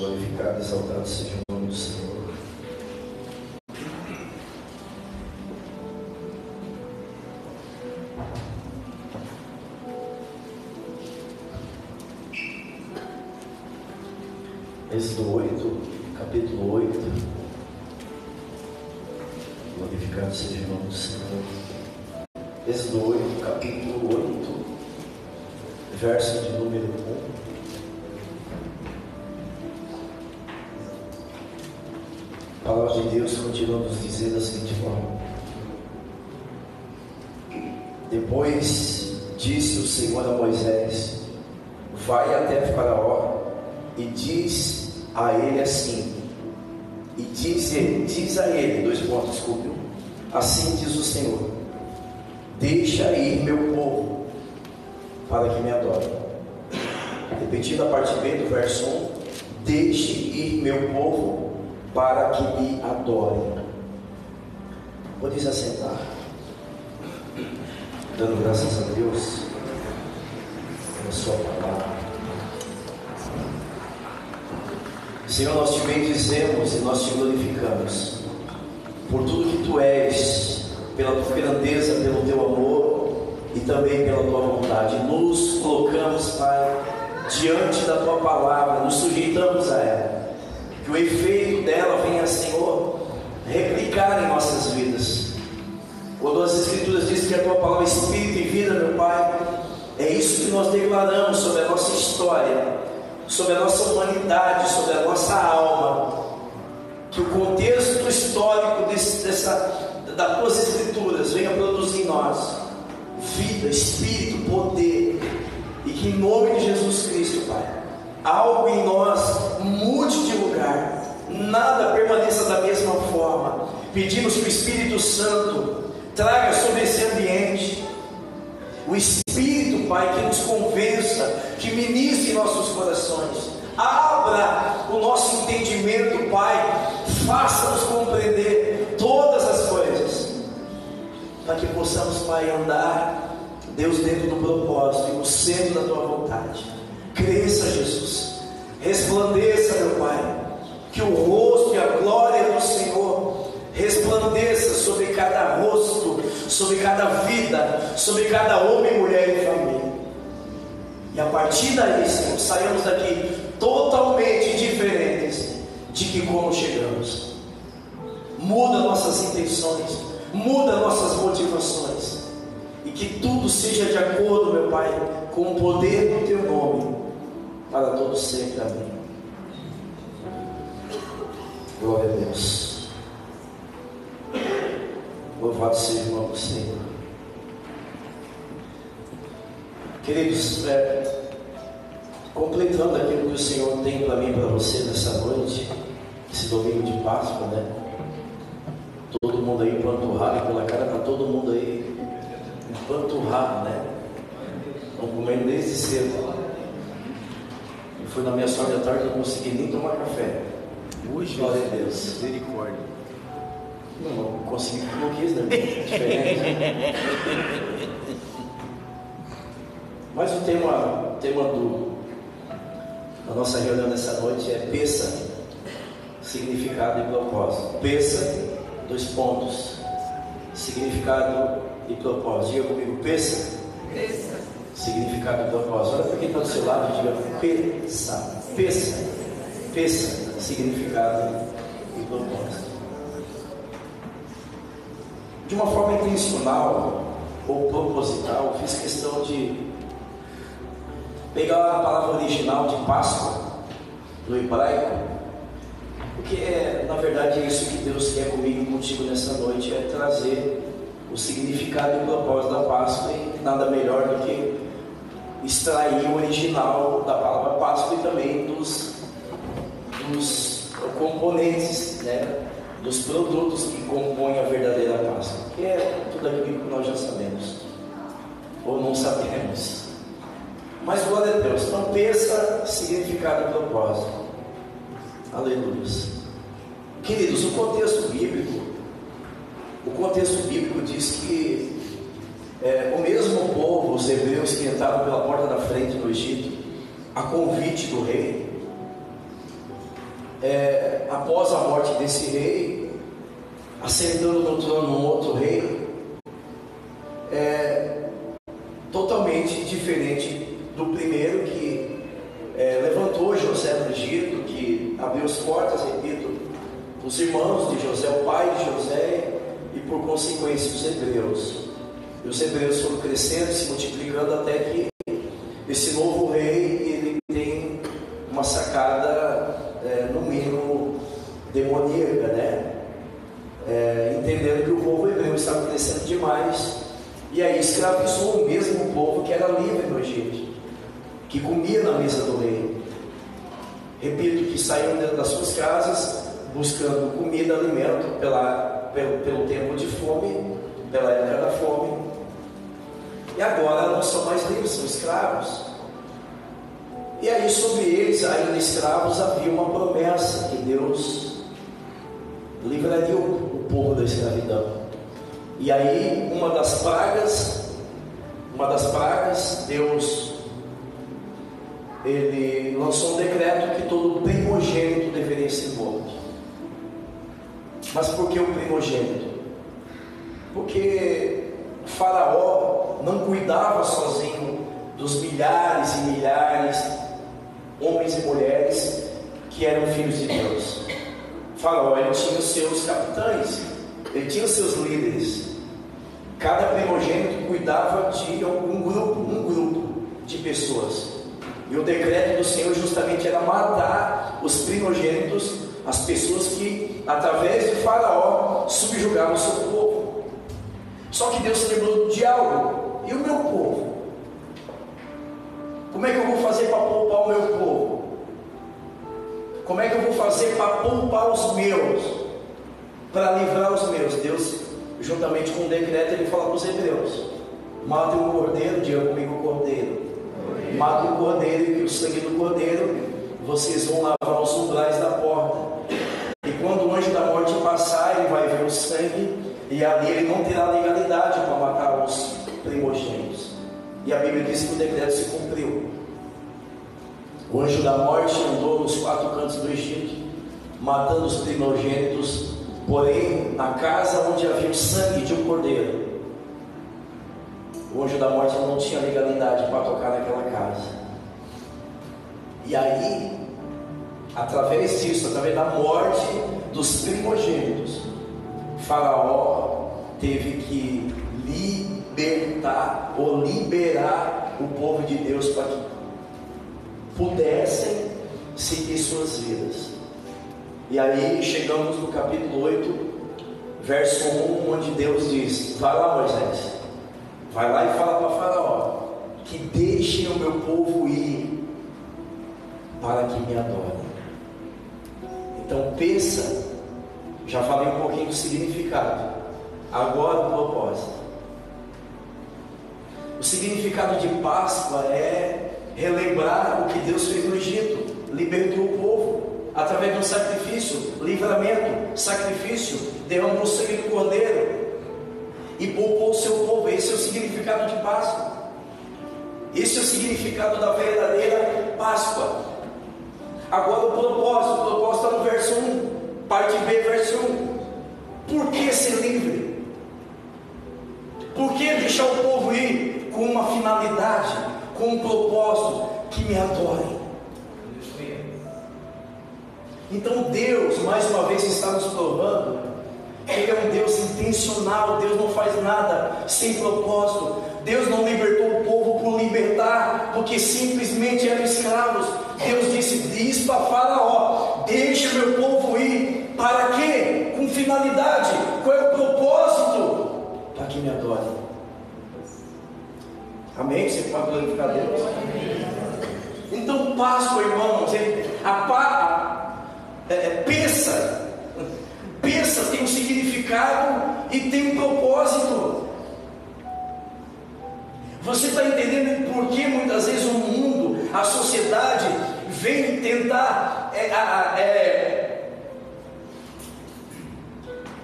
Glorificado, exaltado seja o nome do Senhor. Êxodo 8, capítulo 8. Glorificado seja o nome do Senhor. Êxodo 8, capítulo 8, verso de número 1. A palavra de Deus continua nos dizendo da seguinte forma: Depois disse o Senhor a Moisés: Vai até Faraó e diz a ele assim, diz a ele, desculpe, assim diz o Senhor: Deixa ir meu povo para que me adore. Repetindo a parte B do verso 1: Deixe ir meu povo para que me adore. Pode se assentar, dando graças a Deus pela sua palavra. Senhor, nós te bendizemos e nós te glorificamos por tudo que tu és, pela tua grandeza, pelo teu amor e também pela tua vontade. Nos colocamos, Pai, diante da tua palavra, nos sujeitamos a ela, que o efeito dela venha, Senhor, replicar em nossas vidas. Quando as Escrituras dizem que a tua palavra é espírito e vida, meu Pai, é isso que nós declaramos sobre a nossa história, sobre a nossa humanidade, sobre a nossa alma. Que o contexto histórico das tuas Escrituras venha produzir em nós vida, espírito, poder, e que em nome de Jesus Cristo, Pai, algo em nós mude de lugar, nada permaneça da mesma forma. Pedimos que o Espírito Santo traga sobre esse ambiente o Espírito, Pai, que nos convença, que ministre em nossos corações, abra o nosso entendimento, Pai, faça-nos compreender todas as coisas, para que possamos, Pai, andar, Deus, dentro do propósito e no centro da tua vontade. Cresça, Jesus, resplandeça, meu Pai, que o rosto e a glória do Senhor resplandeça sobre cada rosto, sobre cada vida, sobre cada homem, mulher e família. E a partir daí, Senhor, saiamos daqui totalmente diferentes de que como chegamos. Muda nossas intenções, muda nossas motivações, e que tudo seja de acordo, meu Pai, com o poder do teu nome, para todos sempre. Amém. Glória a Deus. Louvado seja o nome do Senhor. Queridos, completando aquilo que o Senhor tem para mim e para você nessa noite, esse domingo de Páscoa, né? Todo mundo aí empanturrado, pela cara está todo mundo aí empanturrado, né? Estão comendo desde cedo. Eu fui na minha sorte à tarde, não consegui nem tomar café. Hoje, glória a Deus. Misericórdia. Não consegui, não quis, né? Diferente. Mas o tema da nossa reunião nessa noite é Peça, significado e propósito. Peça, 2 pontos, significado e propósito. Diga comigo: peça, significado e propósito. Olha para quem está do seu lado e diga: peça, significado e propósito. De uma forma intencional ou proposital, fiz questão de pegar a palavra original de Páscoa, no hebraico, porque na verdade é isso que Deus quer comigo e contigo nessa noite, é trazer o significado e o propósito da Páscoa, e nada melhor do que extrair o original da palavra Páscoa e também dos componentes, né? Dos produtos que compõem a verdadeira Páscoa, que é tudo aquilo que nós já sabemos, ou não sabemos, mas glória a Deus. Então, peça, significado e propósito. Aleluia. Queridos, o contexto bíblico diz que o mesmo povo, os hebreus que entraram pela porta da frente do Egito, a convite do rei, após a morte desse rei, assentando no trono um outro rei, totalmente diferente do primeiro, que levantou José do Egito, que abriu as portas, repito, os irmãos de José, o pai de José, e por consequência os hebreus. E os hebreus foram crescendo, se multiplicando, até que esse novo rei, ele tem uma sacada, no mínimo, demoníaca, né? Entendendo que o povo hebreu estava crescendo demais, e aí escravizou o mesmo povo que era livre no Egito, que comia na mesa do rei. Repito, que saíram dentro das suas casas buscando comida, alimento pelo tempo de fome, pela época da fome, e agora não são mais livres, são escravos. E aí sobre eles, ainda escravos, havia uma promessa, que Deus livraria o povo da escravidão. E aí uma das pragas, Deus, ele lançou um decreto que todo primogênito deveria ser morto. Mas por que o primogênito? Porque o Faraó não cuidava sozinho dos milhares e milhares, homens e mulheres, que eram filhos de Deus. O Faraó, ele tinha os seus capitães, ele tinha os seus líderes. Cada primogênito cuidava de um grupo de pessoas. E o decreto do Senhor justamente era matar os primogênitos, as pessoas que, através de Faraó, subjugavam o seu povo. Só que Deus se lembrou do diálogo. E o meu povo? Como é que eu vou fazer para poupar o meu povo? Como é que eu vou fazer para poupar os meus? Para livrar os meus? Deus, juntamente com o decreto, ele fala para os hebreus: matem um cordeiro, diga comigo cordeiro. Matem um cordeiro, e o sangue do cordeiro vocês vão lavar os umbrais da porta. E quando o anjo da morte passar, ele vai ver o sangue, e ali ele não terá legalidade para matar os primogênitos. E a Bíblia diz que o decreto se cumpriu. O anjo da morte andou nos 4 cantos do Egito, matando os primogênitos, porém na casa onde havia o sangue de um cordeiro, o anjo da morte não tinha legalidade para tocar naquela casa. E aí, através disso, através da morte dos primogênitos, Faraó teve que libertar ou liberar o povo de Deus para que pudessem seguir suas vidas. E aí chegamos no capítulo 8, verso 1, onde Deus diz: vai lá, Moisés, vai lá e fala para Faraó que deixem o meu povo ir para que me adorem. Então pensa, já falei um pouquinho do significado, agora o propósito. O significado de Páscoa é relembrar o que Deus fez no Egito, libertou o povo através de um sacrifício, livramento, sacrifício, derramou o sangue do cordeiro e poupou o seu povo. Esse é o significado de Páscoa. Esse é o significado da verdadeira Páscoa. Agora o propósito está no verso 1, parte B, verso 1. Por que ser livre? Por que deixar o povo ir com uma finalidade, com um propósito? Que me adorem. Então Deus, mais uma vez, está nos provando que Ele é um Deus intencional. Deus não faz nada sem propósito. Deus não libertou o povo por libertar, porque simplesmente eram escravos. Deus diz para Faraó: deixa meu povo ir. Para quê? Com finalidade. Qual é o propósito? Para que me adorem. Amém? Você pode glorificar Deus? Então Páscoa, irmãos, pensa, tem um significado e tem um propósito. Você está entendendo por que muitas vezes o mundo, a sociedade, vem tentar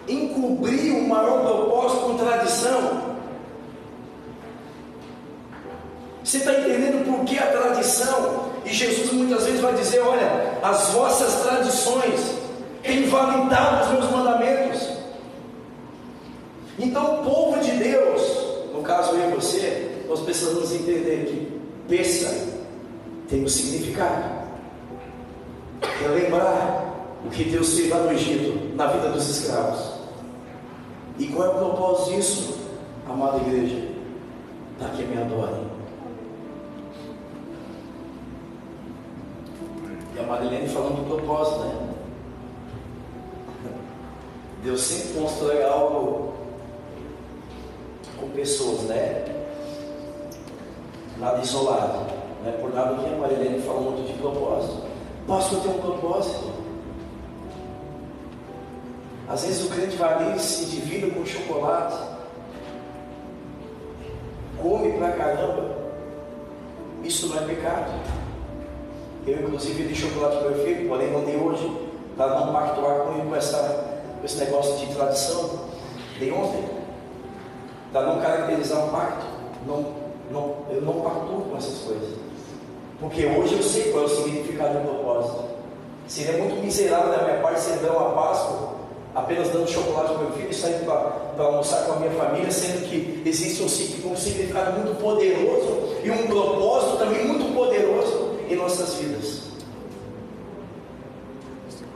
encobrir o maior propósito com tradição? Você está entendendo por que a tradição E Jesus muitas vezes vai dizer: olha, as vossas tradições invalidaram os meus mandamentos. Então o povo de Deus, no caso eu e você, nós precisamos entender que peça tem um significado. É lembrar o que Deus fez lá no Egito, na vida dos escravos. E qual é o propósito disso, amada igreja? Para que me adorem. E a Marilene falando do propósito, né? Deus sempre constrói algo com pessoas, né? Nada isolado, não é por nada que a Marilene fala muito de propósito. Pastor, tem um propósito. Às vezes o crente vai ali e se divide com chocolate, come pra caramba. Isso não é pecado. Eu inclusive dei chocolate para meu filho, porém não dei hoje, para não pactuar com ele com esse negócio de tradição. Dei ontem, para não caracterizar um pacto. Eu não pactuo com essas coisas, porque hoje eu sei qual é o significado do propósito. Seria muito miserável da minha parte celebrar uma Páscoa apenas dando chocolate para meu filho e saindo para almoçar com a minha família, sendo que existe um significado muito poderoso e um propósito também muito poderoso em nossas vidas.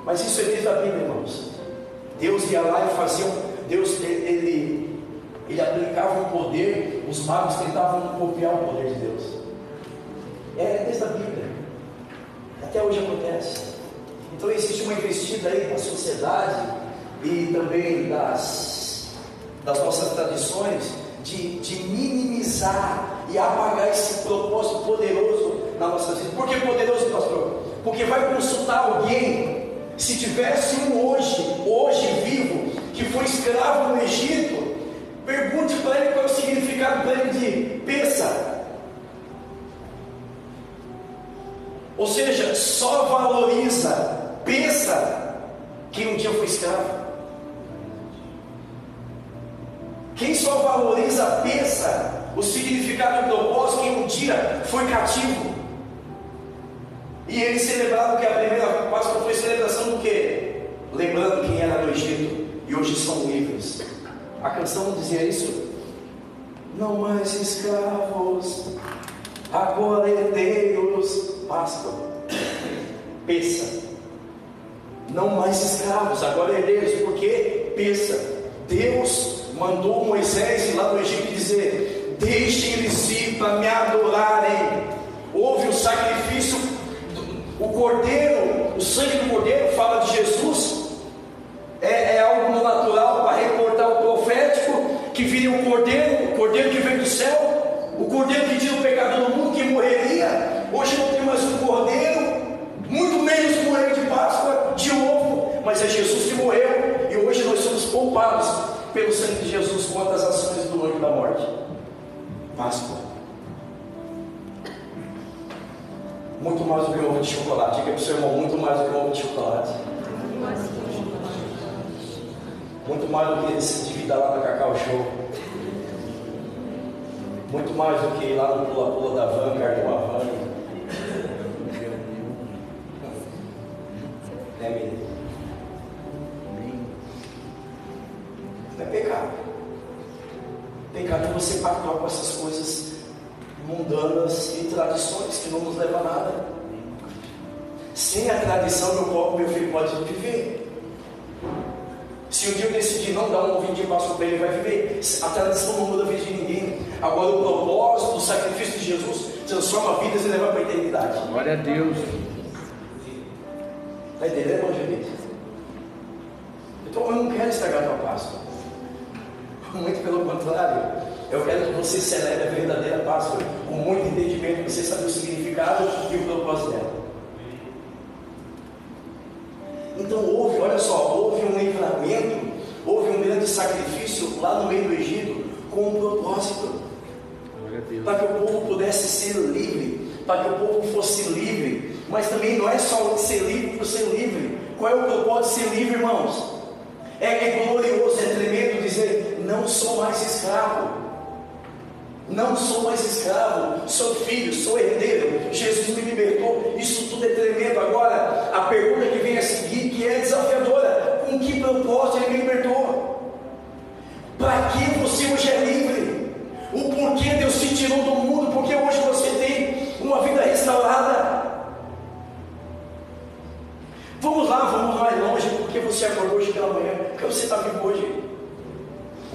Mas isso é desde a Bíblia, irmãos. Deus ia lá e fazia, ele aplicava um poder, os magos tentavam copiar o poder de Deus. É desde a Bíblia, até hoje acontece. Então existe uma investida aí na sociedade e também das nossas tradições de minimizar e apagar esse propósito poderoso na nossa vida. Por que poderoso, pastor? Porque vai consultar alguém, se tivesse um hoje vivo, que foi escravo no Egito, pergunte para ele qual é o significado para ele de peça. Ou seja, só valoriza peça quem um dia foi escravo. Quem só valoriza a peça, o significado do propósito, quem um dia foi cativo. E eles celebravam que a primeira Páscoa foi celebração do quê? Lembrando quem era no Egito, e hoje são livres. A canção não dizia isso? Não mais escravos, agora herdeiros. Páscoa, peça. Não mais escravos, agora herdeiros. Por quê? Peça. Deus mandou Moisés ir lá no Egito dizer: deixem eles ir para me adorarem. Houve o sacrifício, o cordeiro, o sangue do cordeiro fala de Jesus. É algo no natural para reportar o profético, que viria o cordeiro que veio do céu, o cordeiro que tira o pecado do mundo, que morreria. Hoje não tem mais um cordeiro, muito menos um cordeiro de Páscoa, de ovo, mas é Jesus que morreu, e hoje nós somos poupados pelo sangue de Jesus contra as ações do anjo da morte. Páscoa. Muito mais do que um ovo de chocolate. Diga para o seu irmão: muito mais do que um ovo de chocolate. Muito mais do que se dividar lá na Cacau Show. Muito mais do que ir lá no pula-pula da van, cartão a van. É mesmo. Não é pecado. Pecado é você pactuar com essas coisas mundanas e tradições que não nos levam a nada. Sem a tradição, meu filho pode viver. Se um dia eu decidir não dar um ovinho de Páscoa para ele, vai viver. A tradição não muda a vida de ninguém. Agora o propósito do sacrifício de Jesus transforma vidas e leva para a eternidade. Glória a Deus. Está entendendo, evangelista? Então eu não quero estragar a tua Páscoa. Muito pelo contrário. Eu quero que você celebre a verdadeira Páscoa com muito entendimento, que você sabe o significado e o propósito dela. Então houve um livramento, houve um grande sacrifício lá no meio do Egito, com um propósito, para que o povo pudesse ser livre, para que o povo fosse livre. Mas também não é só ser livre por ser livre. Qual é o propósito de ser livre, irmãos? É glorioso, é tremendo dizer: não sou mais escravo. Não sou mais escravo, sou filho, sou herdeiro. Jesus me libertou. Isso tudo é tremendo. Agora, a pergunta que vem a seguir, que é desafiadora: com que propósito Ele me libertou? Para que você hoje é livre? O porquê Deus te tirou do mundo? Porque hoje você tem uma vida restaurada. Vamos mais longe. Porque você acordou hoje pela manhã? Porque você está vivo hoje?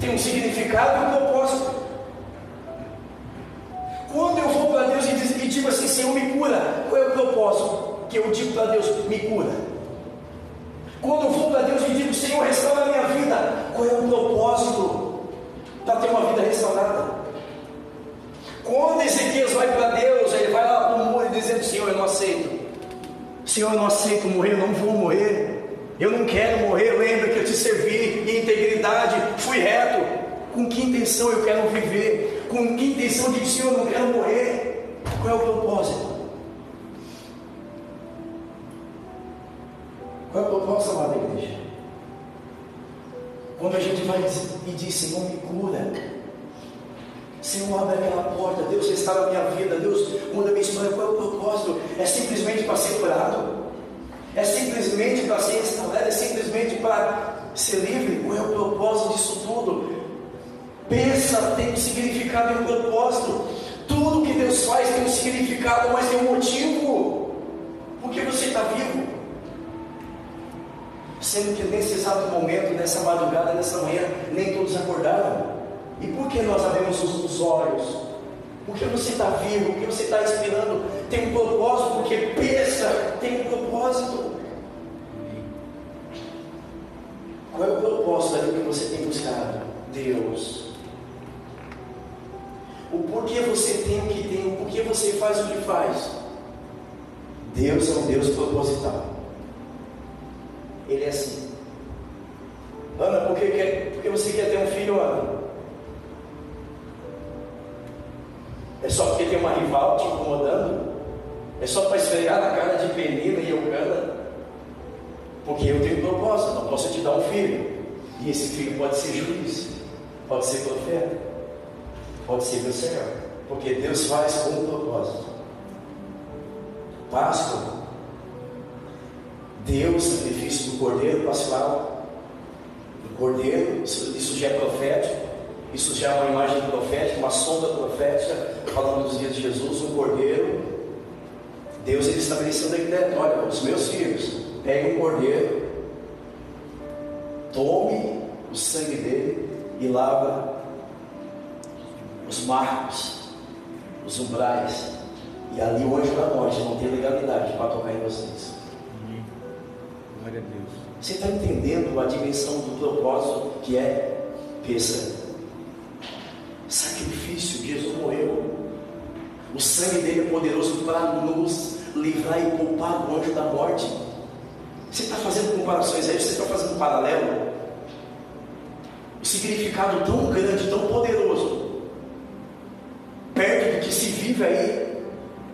Tem um significado e um propósito. Quando eu vou para Deus e digo assim: Senhor, me cura, qual é o propósito que eu digo para Deus? Me cura. Quando eu vou para Deus e digo: Senhor, restaura a minha vida, qual é o propósito para ter uma vida restaurada? Quando Ezequias vai para Deus, ele vai lá para o muro dizendo: Senhor, eu não aceito. Senhor, eu não aceito morrer, eu não vou morrer. Eu não quero morrer. Lembra que eu te servi em integridade, fui reto. Com que intenção eu quero viver? Com que intenção de Senhor, eu não quero morrer? Qual é o propósito? Qual é o propósito, amada igreja? Quando a gente vai e diz: Senhor, me cura. Senhor, abre aquela porta. Deus, restaura a minha vida. Deus, muda a minha história. Qual é o propósito? É simplesmente para ser curado? É simplesmente para ser restaurado? É simplesmente para ser livre? Qual é o propósito disso tudo? Pensa, tem um significado e um propósito. Tudo que Deus faz tem um significado, mas tem um motivo. Porque você está vivo. Sendo que nesse exato momento, nessa madrugada, nessa manhã, nem todos acordaram. E por que nós abrimos os olhos? Porque você está vivo, porque você está respirando. Tem um propósito, porque pensa, tem um propósito. Qual é o propósito daquilo que você tem buscado? Deus. O porquê você tem o que tem, o porquê você faz o que faz. Deus é um Deus proposital. Ele é assim. Ana, por que você quer ter um filho, Ana? É só porque tem uma rival te incomodando? É só para esfregar na cara de Penina e Eucana? Porque eu tenho propósito, não posso te dar um filho. E esse filho pode ser juiz, pode ser profeta, pode ser do Senhor. Porque Deus faz com um propósito. Páscoa, Deus, sacrifício do cordeiro pascal. O cordeiro, isso já é profético. Isso já é uma imagem profética, uma sombra profética, falando dos dias de Jesus, um cordeiro. Deus, ele estabeleceu a ideia: olha, os meus filhos, peguem um cordeiro, tome o sangue dele e lava os marcos, os umbrais, e ali o anjo da morte não tem legalidade para tocar em vocês. Glória a Deus. Você está entendendo a dimensão do propósito que é? Pensa. Sacrifício, Jesus morreu. O sangue dele é poderoso para nos livrar e poupar do anjo da morte. Você está fazendo comparações aí, você está fazendo um paralelo. O significado tão grande, tão poderoso, perto do que se vive aí,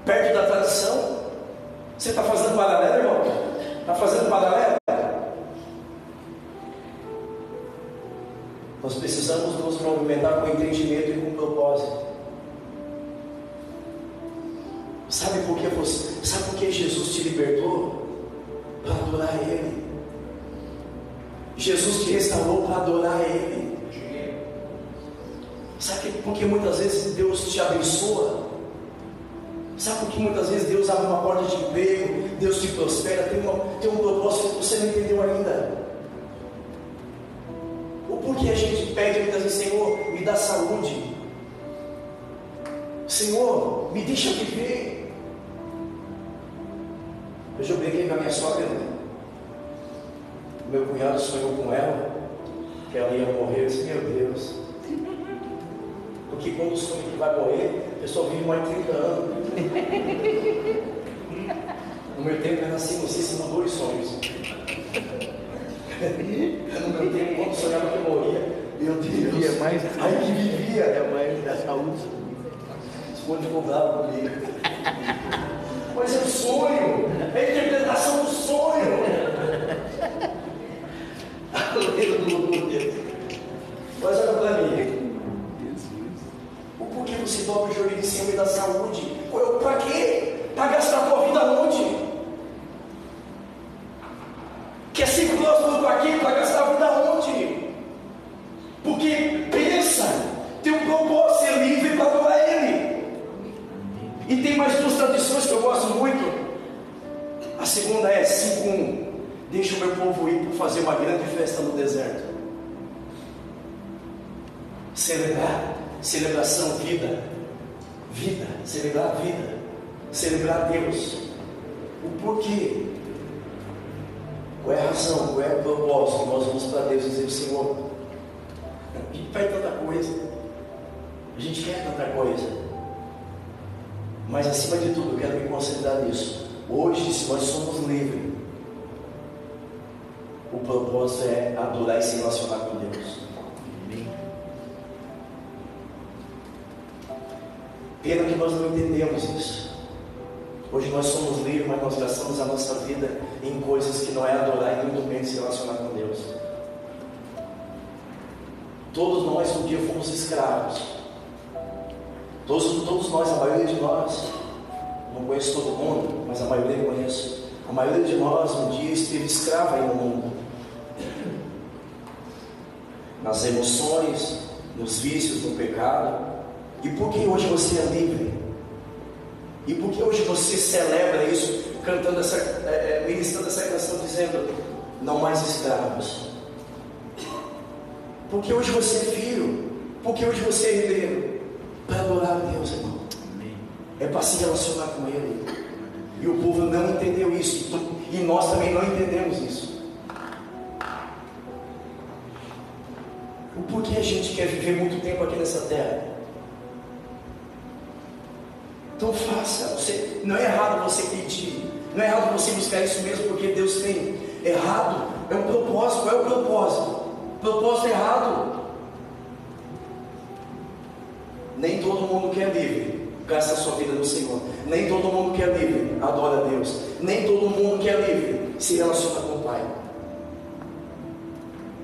perto da tradição. Você está fazendo paralelo, irmão? Está fazendo paralelo? Nós precisamos nos movimentar com entendimento e com propósito. Sabe por que Jesus te libertou? Para adorar Ele. Jesus te restaurou para adorar Ele. Sabe por que muitas vezes Deus te abençoa? Sabe por que muitas vezes Deus abre uma porta de emprego, Deus te prospera, tem um propósito que você não entendeu ainda? Porque a gente pede muitas vezes: Senhor, me dá saúde, Senhor, me deixa viver. Hoje eu brinquei com a minha sogra, né? Meu cunhado sonhou com ela, que ela ia morrer. Eu disse: meu Deus. Porque quando sonha que vai morrer, a pessoa vive mais de 30 anos. No meu tempo era assim, não sei se mudou os sonhos. No meu tempo, quando sonhava que eu morria, meu Deus, aí que vivia, é mais da saúde. Os pontos ficam bravos comigo. Mas é o sonho, é a interpretação do sonho. Aleluia. Mas olha para mim, o porquê você segunda é 5:1. Deixa o meu povo ir para fazer uma grande festa no deserto. Celebração, vida, celebrar a vida, celebrar Deus. O porquê? Qual é a razão? Qual é o propósito que nós vamos para Deus dizer: Senhor, a gente faz tanta coisa, a gente quer tanta coisa, mas acima de tudo eu quero me concentrar nisso. Hoje, se nós somos livres, o propósito é adorar e se relacionar com Deus. Pena que nós não entendemos isso. Hoje nós somos livres, mas nós gastamos a nossa vida em coisas que não é adorar e muito menos se relacionar com Deus. Todos nós um dia fomos escravos. Todos nós, a maioria de nós, não conheço todo mundo, mas a maioria eu conheço. A maioria de nós um dia esteve escrava aí no mundo. Nas emoções, nos vícios, no pecado. E por que hoje você é livre? E por que hoje você celebra isso, cantando ministrando essa canção, dizendo: não mais escravos? Porque hoje você é filho, porque hoje você é herdeiro, para adorar a Deus, irmão. É para se relacionar com Ele. E o povo não entendeu isso, e nós também não entendemos isso. O porquê a gente quer viver muito tempo aqui nessa terra? Então faça. Não é errado você pedir, não é errado você buscar isso mesmo, porque Deus tem. Errado é um propósito. Qual é o propósito? Propósito errado. Nem todo mundo que é livre gasta a sua vida no Senhor. Nem todo mundo que é livre adora a Deus. Nem todo mundo que é livre se relaciona com o Pai.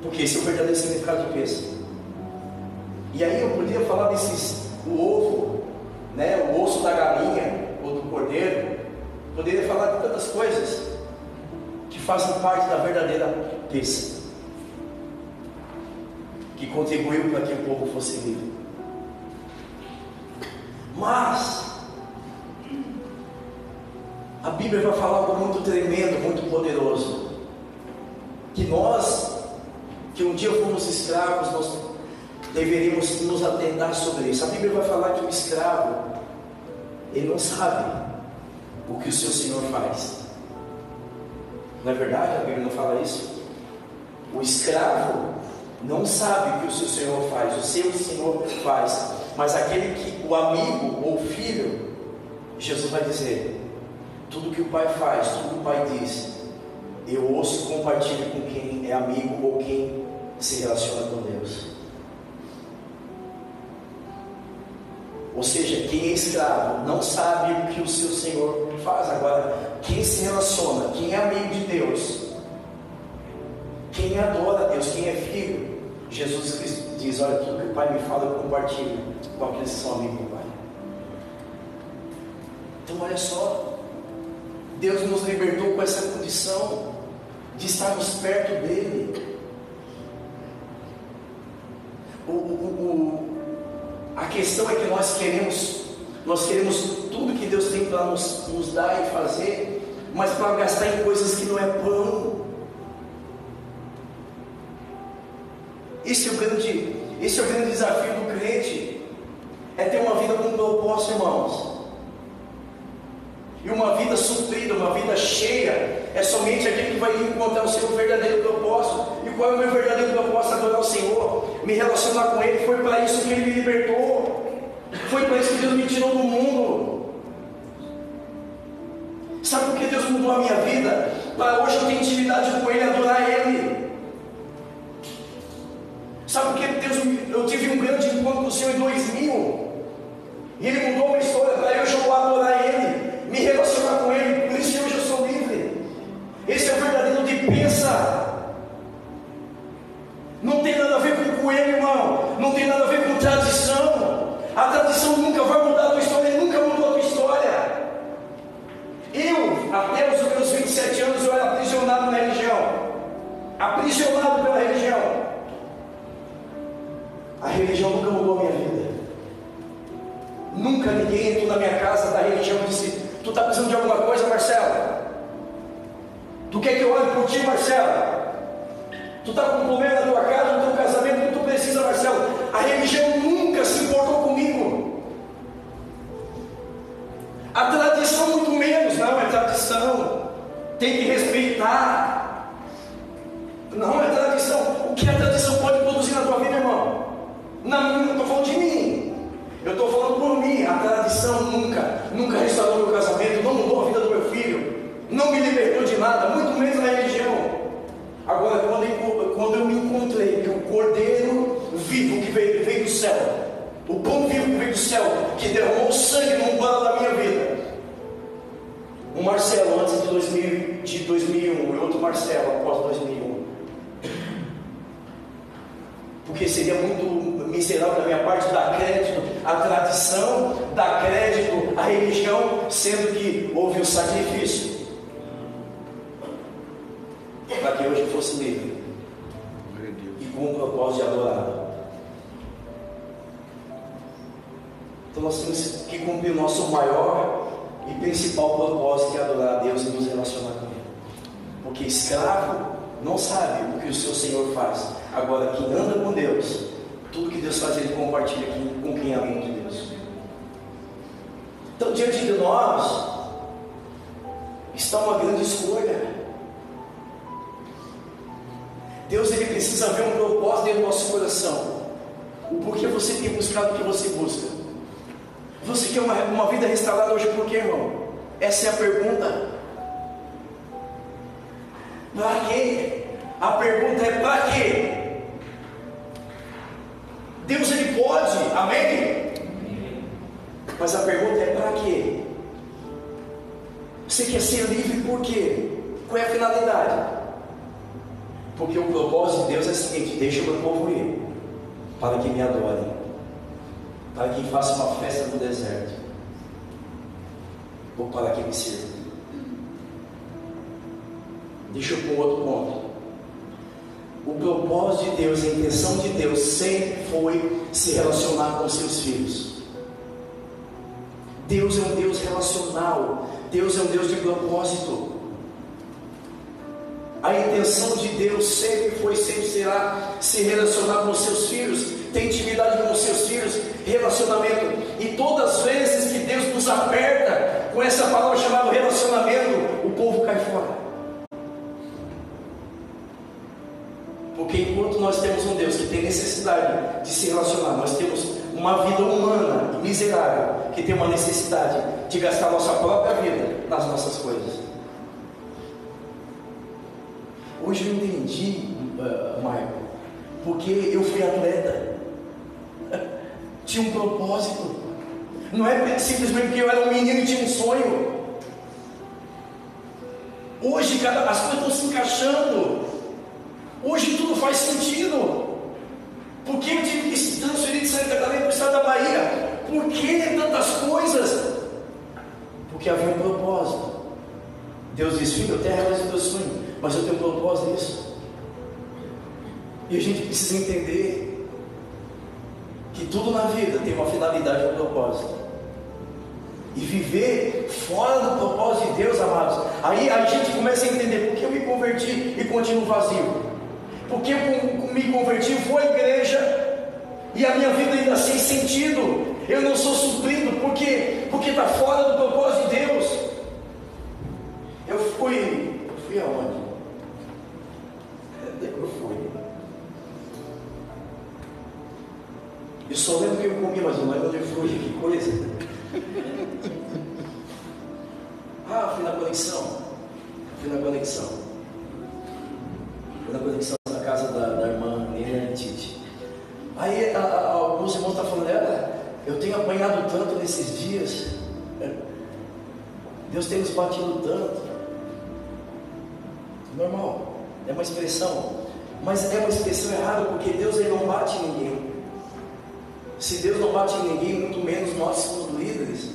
Porque esse é o verdadeiro significado de bênção. E aí eu podia falar o ovo, né, o osso da galinha ou do cordeiro. Poderia falar de tantas coisas que fazem parte da verdadeira bênção, que contribuiu para que o povo fosse livre. Mas a Bíblia vai falar algo muito tremendo, muito poderoso, que nós, que um dia fomos escravos, nós deveríamos nos atentar sobre isso. A Bíblia vai falar que o escravo, ele não sabe o que o seu Senhor faz. Não é verdade? A Bíblia não fala isso? O escravo não sabe o que o seu Senhor faz, o seu Senhor faz. Mas aquele que, o amigo ou o filho, Jesus vai dizer: tudo que o Pai faz, tudo que o Pai diz, eu ouço e compartilho com quem é amigo ou quem se relaciona com Deus. Ou seja, quem é escravo não sabe o que o seu Senhor faz. Agora, quem se relaciona, quem é amigo de Deus, quem adora a Deus, quem é filho, Jesus Cristo diz: olha, tudo que o Pai me fala eu compartilho com aqueles que são amigos do Pai. Então olha só, Deus nos libertou com essa condição de estarmos perto dEle. A questão é que nós queremos tudo que Deus tem para nos dar e fazer, mas para gastar em coisas que não é pão. Esse é o grande desafio do crente, é ter uma vida com propósito, irmãos. E uma vida suprida, uma vida cheia, é somente aquele que vai encontrar o seu verdadeiro propósito. E qual é o meu verdadeiro propósito? Adorar o Senhor, me relacionar com Ele. Foi para isso que Ele me libertou, foi para isso que Deus me tirou do mundo. Sabe por que Deus mudou a minha vida? Para hoje eu ter intimidade com Ele, adorar Ele. Sabe por que eu tive um grande encontro com o Senhor em 2000, e Ele mudou uma história para eu adorar Ele, me relacionar com Ele. Por isso que hoje eu sou livre. Esse é o verdadeiro de pensa. Não tem nada a ver com coelho, irmão. Não tem nada a ver com tradição. A tradição nunca vai mudar a tua história. Ele nunca mudou a tua história. Até os meus 27 anos, eu era aprisionado na religião. Aprisionado pela religião. A religião nunca mudou a minha vida. Nunca ninguém entrou na minha casa da religião e disse: tu está precisando de alguma coisa, Marcelo? quer que eu ore por ti, Marcelo? Tu está com um problema na tua casa, no teu casamento, que tu precisa, Marcelo. A religião nunca se importou comigo. A tradição muito menos. Não, é tradição, tem que respeitar. Não é tradição. O que a tradição pode produzir na tua vida, irmão? Não estou falando de mim, eu estou falando por mim. A tradição nunca restaurou meu casamento, não mudou a vida do meu filho, não me libertou de nada, muito menos na religião. Agora, quando eu me encontrei que o Cordeiro vivo que veio do céu, o pão vivo que veio do céu, que derramou sangue no plano da minha vida, um Marcelo antes de 2001 e outro Marcelo após 2001, porque seria muito miserável da minha parte dar crédito à tradição, dar crédito à religião, sendo que houve um sacrifício para que hoje eu fosse livre e com o propósito de adorar. Então nós temos que cumprir o nosso maior e principal propósito, que é adorar a Deus e nos relacionar com Ele. Porque escravo não sabe o que o seu Senhor faz. Agora, quem anda com Deus, tudo que Deus faz, Ele compartilha com quem ama de Deus. Então, diante de nós está uma grande escolha. Deus, Ele precisa ver um propósito dentro do nosso coração. O porquê você tem buscado o que você busca. Você quer uma vida restaurada hoje por quê, irmão? Essa é a pergunta. Para quê? A pergunta é para quê? Deus, Ele pode, amém? Mas a pergunta é para quê? Você quer ser livre por quê? Qual é a finalidade? Porque o propósito de Deus é o seguinte: deixa o meu povo ir, para que me adorem, para que faça uma festa no deserto, ou para que me sirva. Deixa eu pôr outro ponto. O propósito de Deus, a intenção de Deus sempre foi se relacionar com seus filhos. Deus é um Deus relacional. Deus é um Deus de propósito. A intenção de Deus sempre foi, sempre será se relacionar com os seus filhos, ter intimidade com os seus filhos, relacionamento. E todas as vezes que Deus nos aperta com essa palavra chamada relacionamento, o povo cai fora. Porque enquanto nós temos um Deus que tem necessidade de se relacionar, nós temos uma vida humana e miserável que tem uma necessidade de gastar a nossa própria vida nas nossas coisas. Hoje eu entendi, Marco, porque eu fui atleta, tinha um propósito. Não é simplesmente porque eu era um menino e tinha um sonho. Hoje as coisas estão se encaixando. Hoje tudo faz sentido. Por que eu tive que se transferir de Santa Catarina para o estado da Bahia? Por que tantas coisas? Porque havia um propósito. Deus diz: filho, eu até realizo o teu sonho, mas eu tenho um propósito nisso. E a gente precisa entender que tudo na vida tem uma finalidade e um propósito. E viver fora do propósito de Deus, amados, aí a gente começa a entender por que eu me converti e continuo vazio. Porque eu me converti, vou à igreja e a minha vida ainda sem sentido. Eu não sou suprido porque está fora do propósito de Deus. Eu fui aonde? Eu fui. Eu só lembro que eu comi, mas não lembro onde eu fui. Que coisa. Fui na conexão. Fui na conexão na casa da irmã Nena e Tite. Aí alguns irmãos estão falando: eu tenho apanhado tanto nesses dias. Deus tem nos batido tanto. Normal, é uma expressão, mas é uma expressão errada, porque Deus, Ele não bate em ninguém. Se Deus não bate em ninguém, muito menos nós como líderes.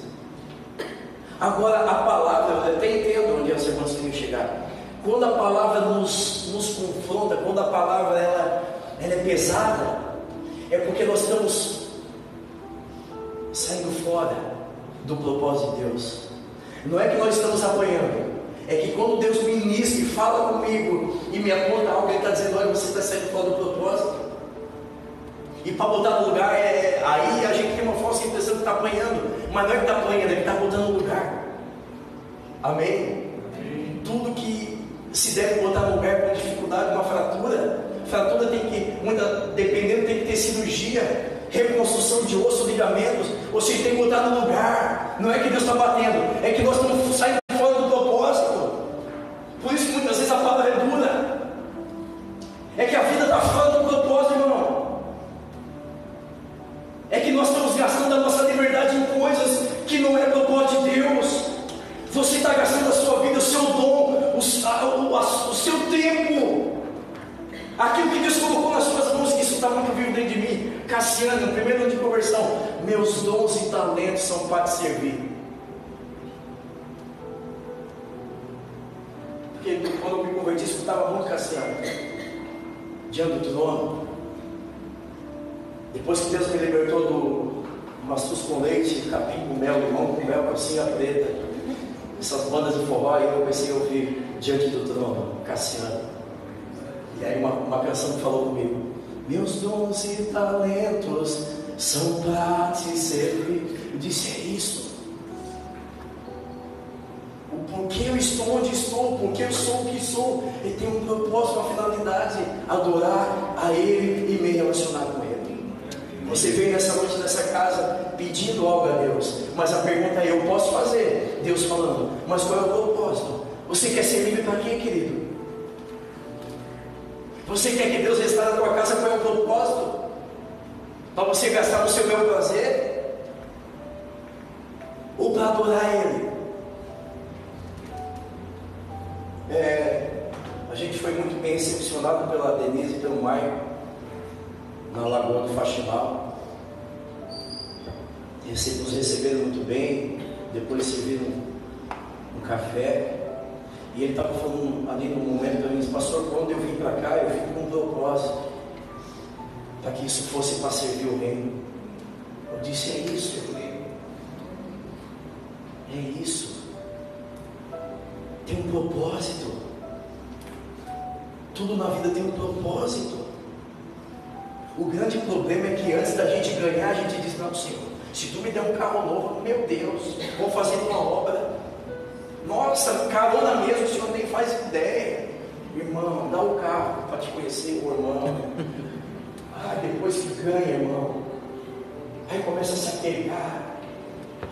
Agora a palavra, eu até entendo onde os irmãos queriam chegar. Quando a palavra nos confronta, quando a palavra ela é pesada, é porque nós estamos saindo fora do propósito de Deus. Não é que nós estamos apanhando, é que quando Deus ministra e fala comigo e me aponta algo, ele está dizendo: olha, você está saindo fora do propósito. E para botar no lugar, aí a gente tem uma falsa impressão que está apanhando, mas não é que está apanhando, ele está botando no lugar. Amém? Tudo que se deve botar no lugar com dificuldade, uma fratura tem que, dependendo, tem que ter cirurgia, reconstrução de osso, ligamentos, ou seja, tem que botar no lugar. Não é que Deus está batendo, é que nós estamos saindo fora do propósito. Por isso que muitas vezes a palavra é dura. É que a vida está fora do propósito, irmão. É que nós estamos gastando a nossa liberdade em coisas que não é propósito de Deus. Você está gastando a sua vida, o seu dom, o seu tempo, aquilo que Deus colocou nas suas mãos. Isso está muito vivo dentro de mim. Cassiano, no primeiro ano de conversão: meus dons e talentos são para te servir. Porque quando eu me converti, escutava muito Cassiano diante do trono. Depois que Deus me libertou do maçuz com leite, capim com mel, limão com mel, calcinha preta, essas bandas de forró, aí eu comecei a ouvir diante do trono Cassiano. E aí uma canção que falou comigo: meus dons e talentos são para te servir. Eu disse: é isso. O porquê eu estou onde estou, porque eu sou o que sou, ele tem um propósito, uma finalidade: adorar a Ele e me relacionar com Ele. Você veio nessa noite nessa casa pedindo algo a Deus, mas a pergunta é: eu posso fazer? Deus falando, mas qual é o propósito? Você quer ser livre para quem, querido? Você quer que Deus restaure a tua casa? Qual é o propósito? Para você gastar no seu bel prazer? Ou para adorar Ele? A gente foi muito bem recepcionado pela Denise e pelo Maio na Lagoa do Faxinal. Nos receberam muito bem. Depois serviram um café. E ele estava falando ali no momento, ele disse: pastor, quando eu vim para cá, eu vim com um propósito, para que isso fosse para servir o reino. Eu disse: é isso, é isso. Tem um propósito. Tudo na vida tem um propósito. O grande problema é que antes da gente ganhar, a gente diz: não, Senhor, se tu me der um carro novo, meu Deus, vou fazer uma obra. Nossa, carona mesmo, o Senhor nem faz ideia. Irmão, dá o carro para te conhecer, o irmão. Depois que ganha, irmão, aí começa a se apegar.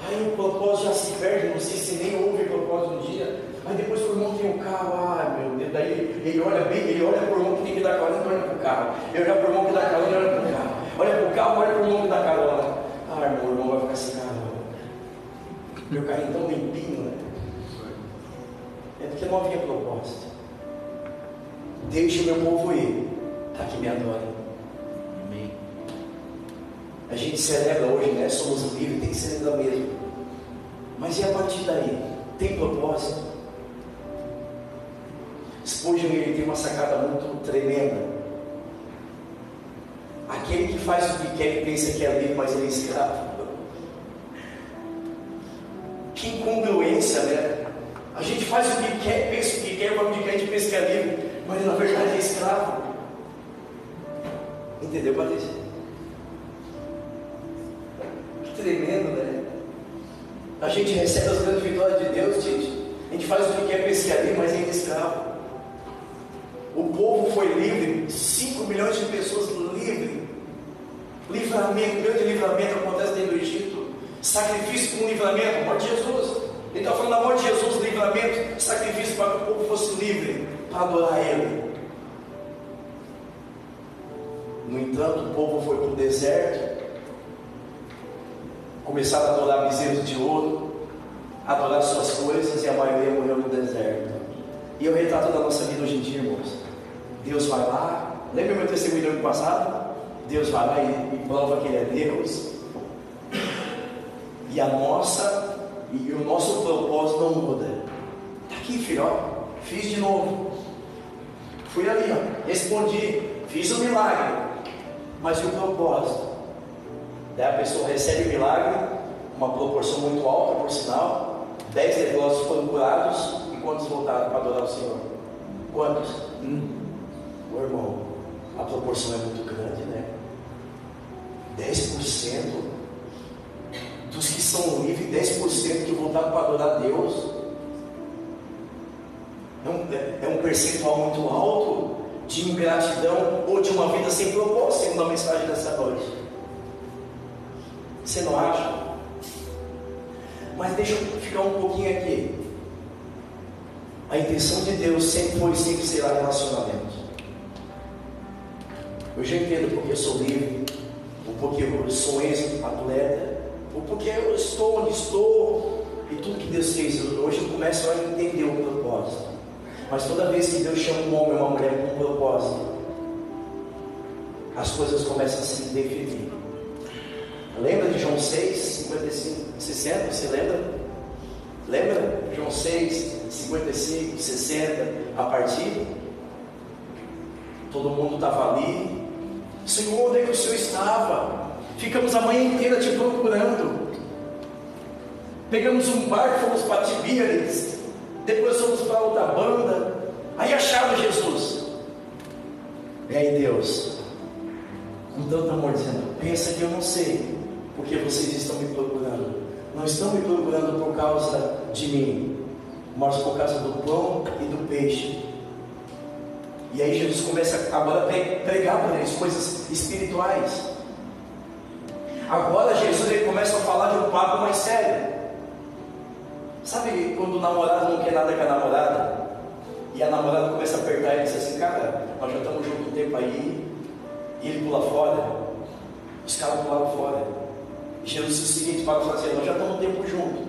Aí o propósito já se perde, não sei se nem houve propósito no dia. Aí depois o irmão tem um carro, meu Deus, daí ele olha para o irmão que tem que dar carona, olha para o carro. Ele olha para o irmão que dá carona, olha para o carro. Olha para o carro, olha para o irmão que dá carona. Irmão, o irmão vai ficar sem carona. Meu carrinho tão limpinho, né? É porque não havia propósito. Deixe o meu povo ir, para que me adorem. Amém. A gente celebra hoje, né? Somos livres, tem que celebrar mesmo. Mas e a partir daí? Tem propósito? Spurgeon, ele tem uma sacada muito tremenda. Aquele que faz o que quer e pensa que é livre, mas ele é escravo. Que incongruência, né? A gente faz o que quer, pensa o que quer, quando a gente pensa que é livre, mas na verdade é escravo. Entendeu, Patrícia? Que tremendo, né? A gente recebe as grandes vitórias de Deus, gente. A gente faz o que quer, pensa que é livre, mas ainda é escravo. O povo foi livre, 5 milhões de pessoas livres. Livramento, grande livramento acontece dentro do Egito. Sacrifício com livramento, morte de Jesus. Ele está falando da morte de Jesus, livramento, sacrifício para que o povo fosse livre, para adorar Ele. No entanto, o povo foi para o deserto, começaram a adorar bezerros de ouro, adorar suas coisas, e a maioria morreu no deserto. E é o retrato da nossa vida hoje em dia, irmãos. Deus vai lá, lembra meu testemunho do ano passado? Deus vai lá e prova que Ele é Deus. E o nosso propósito não muda. Está aqui, filho, ó, fiz de novo. Fui ali, ó, respondi, fiz um milagre. Mas e o propósito? Daí a pessoa recebe o milagre, uma proporção muito alta, por sinal. 10 leprosos foram curados, e quantos voltaram para adorar o Senhor? Quantos? Ô irmão, a proporção é muito grande, né? 10% dos que são livres, 10% que voltaram para adorar a Deus. É um percentual muito alto de ingratidão ou de uma vida sem propósito, segundo a mensagem dessa noite. Você não acha? Mas deixa eu ficar um pouquinho aqui. A intenção de Deus sempre foi e sempre será relacionamento. Eu já entendo porque eu sou livre, ou porque eu sou ex-atleta, ou porque eu estou onde estou, e tudo que Deus fez. Hoje eu começo a entender o propósito. Mas toda vez que Deus chama um homem ou uma mulher com um propósito, as coisas começam a se definir. Lembra de João 6, 55, 60? Você lembra? Lembra? João 6, 55, 60, a partir? Todo mundo estava ali. Senhor, onde é que o Senhor estava? Ficamos a manhã inteira te procurando. Pegamos um barco, fomos para Tibíades. Depois fomos para outra banda. Aí acharam Jesus. E aí Deus, com tanto amor, dizendo: pensa que eu não sei porque vocês estão me procurando. Não estão me procurando por causa de mim, mas por causa do pão e do peixe. E aí Jesus começa agora a pregar para eles coisas espirituais. Agora Jesus ele começa a falar de um papo mais sério. Sabe quando o namorado não quer nada com a namorada? E a namorada começa a apertar e diz assim: cara, nós já estamos juntos um tempo aí. E ele pula fora. Os caras pularam fora. E Jesus diz o seguinte para fazer: nós já estamos um tempo juntos.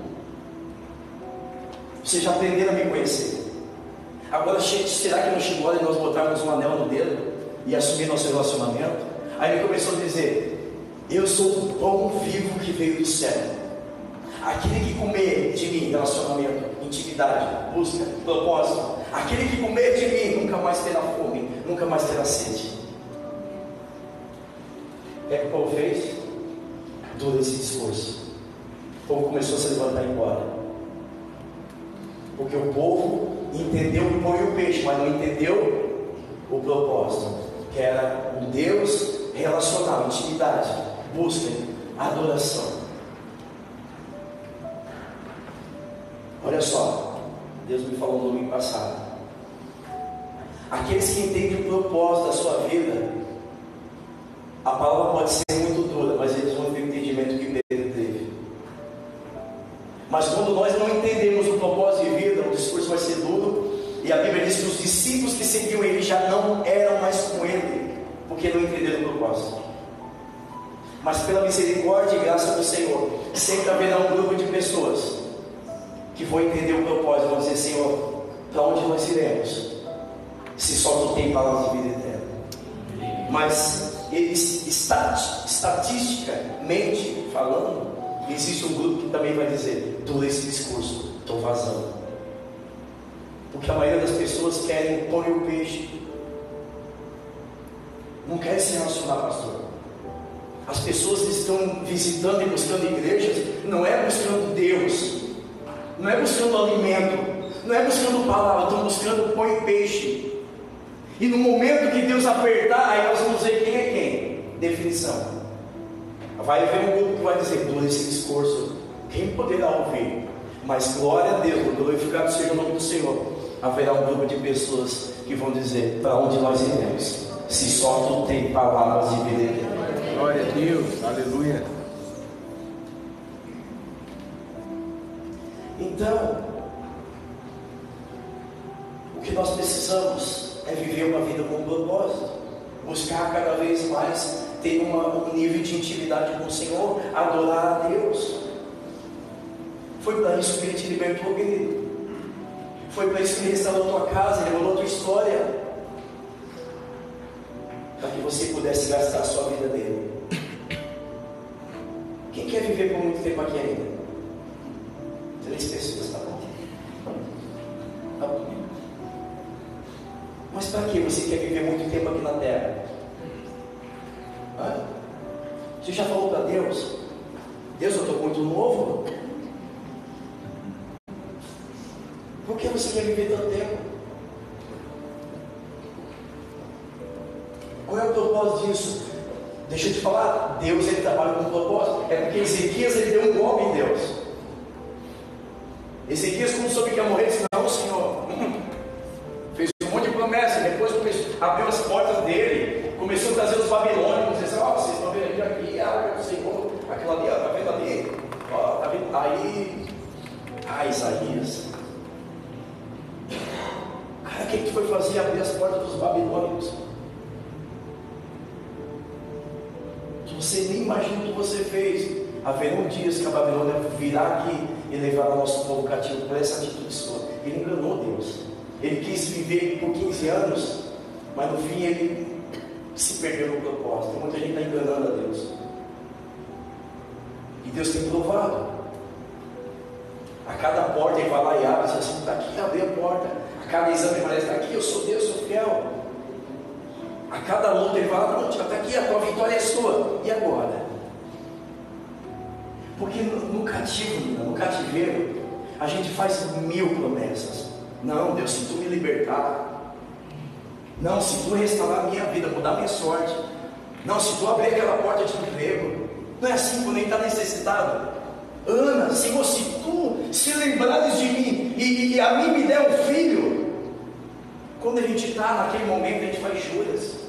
Vocês já aprenderam a me conhecer. Agora, será que não chegou a hora de nós botarmos um anel no dedo e assumir nosso relacionamento? Aí ele começou a dizer: eu sou o pão vivo que veio do céu. Aquele que comer de mim, relacionamento, intimidade, busca, propósito, aquele que comer de mim nunca mais terá fome, nunca mais terá sede. O que o povo fez? Todo esse discurso, o povo começou a se levantar e ir embora, porque o povo entendeu o pão e o peixe, mas não entendeu o propósito, que era um Deus relacional, intimidade, busca, adoração. Olha só, Deus me falou no domingo passado: aqueles que entendem o propósito da sua vida, a palavra pode ser muito dura, mas eles vão ter o entendimento que Pedro teve. Mas quando nós não entendemos o propósito de vida, o discurso vai ser duro. E a Bíblia diz que os discípulos que seguiam ele já não eram mais com ele, porque não entenderam o propósito. Mas pela misericórdia e graça do Senhor, sempre haverá um grupo de pessoas que vão entender o propósito, vão dizer: Senhor, para onde nós iremos, se só Tu tem palavras de vida eterna? Mas estatisticamente falando, existe um grupo que também vai dizer: todo esse discurso, estou vazando. Porque a maioria das pessoas querem o pão e o peixe, não querem se relacionar, pastor. As pessoas que estão visitando e buscando igrejas, não é buscando Deus, não é buscando alimento, não é buscando palavra, estão buscando pão e peixe. E no momento que Deus apertar, aí nós vamos ver quem é quem. Definição. Vai haver um grupo que vai dizer: todo esse discurso, quem poderá ouvir? Mas glória a Deus, glorificado seja o nome do Senhor. Haverá um grupo de pessoas que vão dizer: para onde nós iremos, se só Tu tem palavras de vida eterna? Glória a Deus, aleluia. Então, o que nós precisamos é viver uma vida com propósito, buscar cada vez mais ter um nível de intimidade com o Senhor, adorar a Deus. Foi para isso que Ele te libertou, querido. Foi para isso que Ele restaurou a tua casa, Ele mudou a tua história, para que você pudesse gastar a sua vida nele. Quem quer viver por muito tempo aqui ainda? 3 pessoas, tá bom? Tá bom. Mas para que você quer viver muito tempo aqui na terra? Você já falou para Deus: Deus, eu estou muito novo. Por que você quer viver tanto tempo? Qual é o propósito disso? Deixa eu te falar, Deus ele trabalha com propósito. É porque Ezequias ele deu um golpe em Deus. Ezequias, quando soube que ia morrer, disse: não, Senhor. Fez um monte de promessa. Depois abriu as portas dele, começou a trazer os babilônicos. Disse: ó, vocês estão vendo aqui, a arca do Senhor, aquilo ali, ó, está vendo ali? Ó, está vendo? Aí, Isaías, cara, o que tu foi fazer? Abrir as portas dos babilônicos. Você nem imagina o que você fez. Haverão dias que a Babilônia virá aqui e levará o nosso povo cativo por essa atitude sua. Ele enganou Deus. Ele quis viver por 15 anos, mas no fim ele se perdeu no propósito. Muita gente está enganando a Deus. E Deus tem provado. A cada porta ele vai lá e abre, diz assim: está aqui, abre a porta. A cada exame parece: está aqui, eu sou Deus, sou fiel. A cada luta ele fala: não, está aqui, a tua vitória é sua. E agora? Porque no cativeiro, a gente faz 1000 promessas. Não, Deus, se tu me libertar, não, se tu restaurar a minha vida, mudar a minha sorte, não, se tu abrir aquela porta de emprego, não é assim quando ele está necessitado. Ana, Senhor, se tu se lembrares de mim e a mim me der um filho. Quando a gente está naquele momento, a gente faz juras.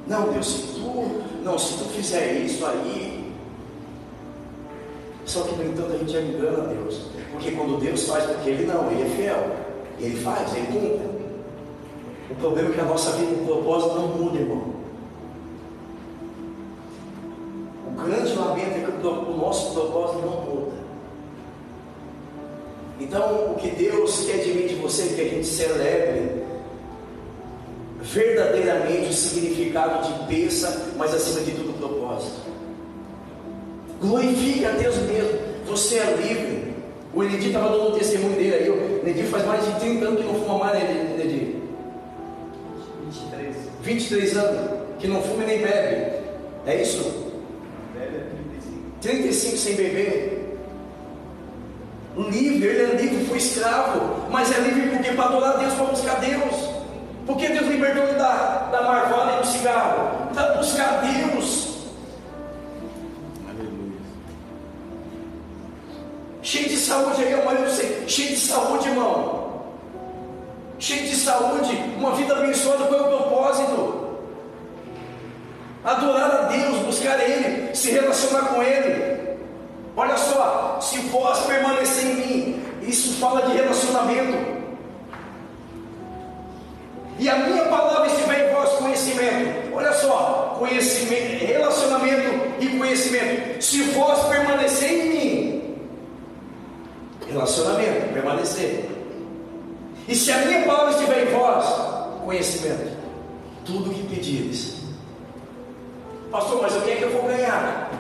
Não, Deus, se tu fizer isso aí. Só que no entanto a gente já engana a Deus. Porque quando Deus faz, porque Ele é fiel. Ele faz, Ele cumpre. O problema é que a nossa vida, o propósito não muda, irmão. O grande lamento é que o nosso propósito não muda. Então o que Deus quer de mim e de você é que a gente celebre verdadeiramente o significado de bênção, mas acima de tudo o propósito. Glorifique a Deus mesmo. Você é livre. O Enedir estava dando um testemunho dele aí. O Enedir faz mais de 30 anos que não fuma mais, né, Enedir? 23 anos que não fuma e nem bebe. É isso? Bebe é 35 sem beber. Livre, ele é livre, foi escravo. Mas é livre porque para adorar a Deus, para buscar Deus. Porque Deus libertou ele da marvada e do cigarro. Para buscar Deus. Cheio de saúde aí, amanhã eu sei. Cheio de saúde, irmão. Cheio de saúde. Uma vida abençoada. Qual é o propósito? Adorar a Deus, buscar Ele, se relacionar com Ele. Olha só, se vós permanecer em mim, isso fala de relacionamento. E a minha palavra estiver em vós, conhecimento. Olha só, conhecimento, relacionamento e conhecimento. Se vós permanecer em mim, relacionamento, permanecer. E se a minha palavra estiver em vós, conhecimento. Tudo que pedires. Pastor, mas o que é que eu vou ganhar?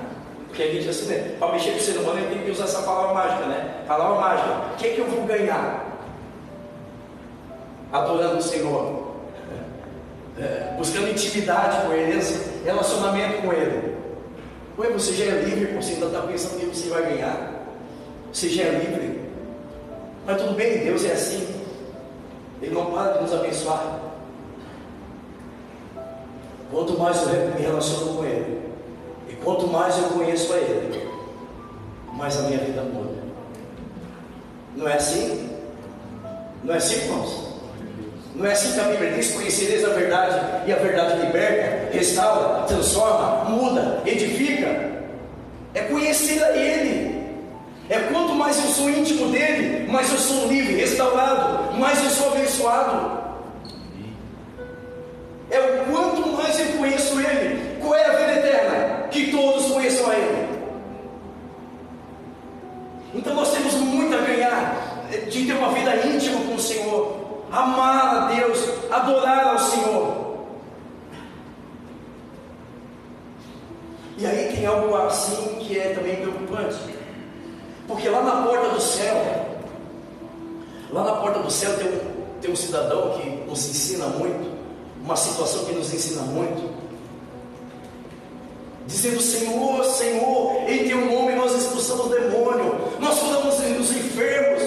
Porque a gente assim, né? Para mexer com o ser humano, eu tenho que usar essa palavra mágica, né? Palavra mágica. O que é que eu vou ganhar? Adorando o Senhor. Buscando intimidade com Ele, relacionamento com Ele. Ué, você já é livre, você ainda está pensando que você vai ganhar. Você já é livre. Mas tudo bem, Deus é assim. Ele não para de nos abençoar. Quanto mais eu me relaciono com Ele, e quanto mais eu conheço a Ele, mais a minha vida muda. Não é assim? Não é assim, irmãos? Não é assim que a Bíblia diz: conhecereis a verdade, e a verdade liberta, restaura, transforma, muda, edifica. É conhecer a Ele. É quanto mais eu sou íntimo dEle, mais eu sou livre, restaurado, mais eu sou abençoado. É o quanto mais eu conheço Ele. Qual é a vida eterna? Que todos conheçam a Ele. Então nós temos muito a ganhar de ter uma vida íntima com o Senhor, amar a Deus, adorar ao Senhor. E aí tem algo assim que é também preocupante, porque lá na porta do céu tem um cidadão que nos ensina muito, uma situação que nos ensina muito, dizendo: Senhor, Senhor, em teu nome nós expulsamos o demônio, nós curamos os enfermos,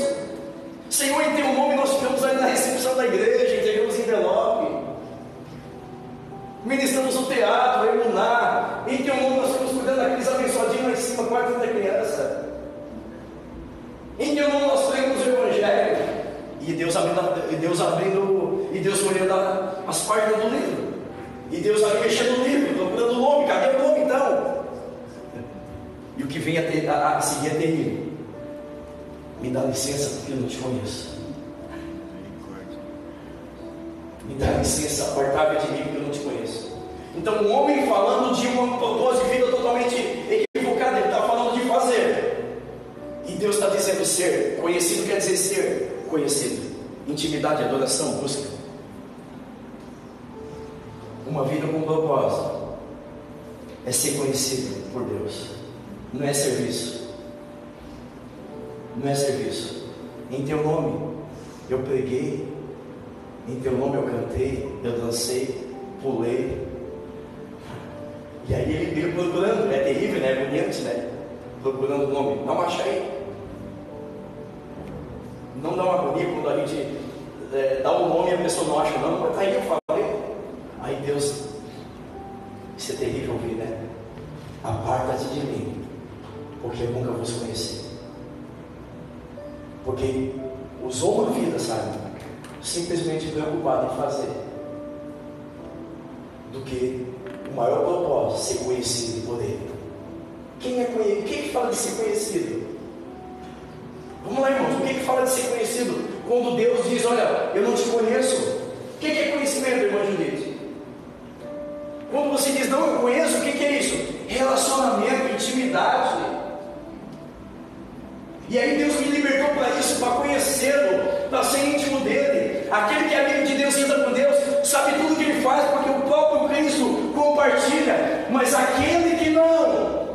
Senhor, em teu nome nós ficamos ali na recepção da igreja, entregamos envelope. ministramos no teatro, Emuná, em Teu nome nós estamos cuidando daqueles abençoadinhos lá em cima, quarto da criança. Em Teu nome nós lemos o Evangelho, e Deus olhando as páginas do livro, e Deus ali mexendo no livro, procurando o nome, cadê o nome então? E o que vem a seguir é terrível. Me dá licença porque eu não te conheço. Me dá licença, apartar de mim porque eu não te conheço. Então, um homem falando de um propósito de vida totalmente equivocado, ele está falando de fazer. E Deus está dizendo ser. Conhecido quer dizer ser conhecido. Intimidade, adoração, busca. Uma vida com propósito é ser conhecido por Deus. Não é serviço. Não é serviço. Em Teu nome eu preguei, em Teu nome eu cantei, eu dancei, pulei. E aí ele procurando, é terrível, né? É agoniante, né? Procurando o nome. Não acha aí. Não dá uma agonia quando a gente dá um nome e a pessoa não acha, não. Mas aí eu falei. Aí Deus, isso é terrível ouvir, né? Aparta-te de mim, porque eu nunca vos conheci. Porque usou uma vida, sabe? Simplesmente preocupado em fazer, do que o maior propósito, ser conhecido por Ele. Quem é conhecido? Quem que fala de ser conhecido? Vamos lá, irmãos, o que fala de ser conhecido? Quando Deus diz, olha, eu não te conheço. O que é conhecimento, irmã Judite? Quando você diz, não, eu conheço, o que é isso? Relacionamento, intimidade. E aí Deus me libertou para isso, para conhecê-lo, para ser íntimo dele. Aquele que é amigo de Deus, anda com Deus, sabe tudo que ele faz, porque o próprio Cristo compartilha. Mas aquele que não,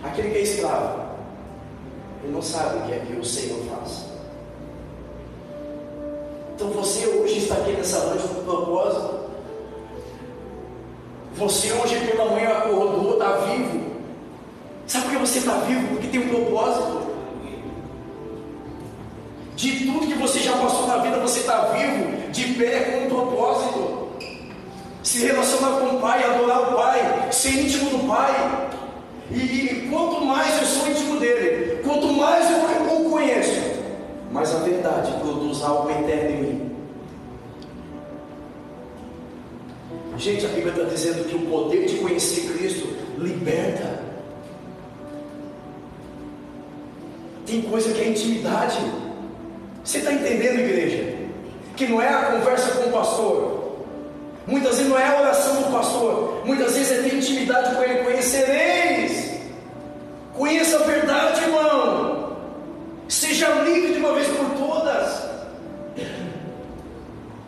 aquele que é escravo, ele não sabe o que é que o Senhor faz. Então você hoje está aqui nessa noite com propósito. Você hoje pela manhã acordou, está vivo. Sabe por que você está vivo? Porque tem um propósito. De tudo que você já passou na vida, você está vivo, de pé, com um propósito. Se relacionar com o Pai, adorar o Pai, ser íntimo do Pai. E quanto mais eu sou íntimo dele, quanto mais eu o conheço, mais a verdade produz algo eterno em mim. Gente, a Bíblia está dizendo que o poder de conhecer Cristo liberta. Tem coisa que é intimidade. Você está entendendo, igreja? Que não é a conversa com o pastor. Muitas vezes não é a oração do pastor. Muitas vezes é ter intimidade com ele. Conhecereis. Conheça a verdade, irmão. Seja livre de uma vez por todas.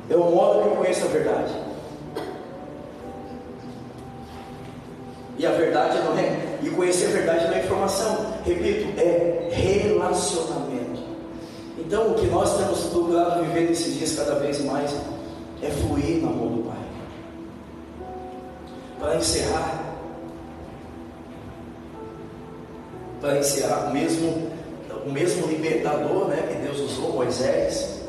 É o modo que eu conheço a verdade. E a verdade não é. E conhecer a verdade não é informação. Repito, é relacionamento. Então, o que nós temos procurado viver nesses dias cada vez mais é fluir no amor do Pai. Para encerrar, o mesmo libertador, né, que Deus usou, Moisés,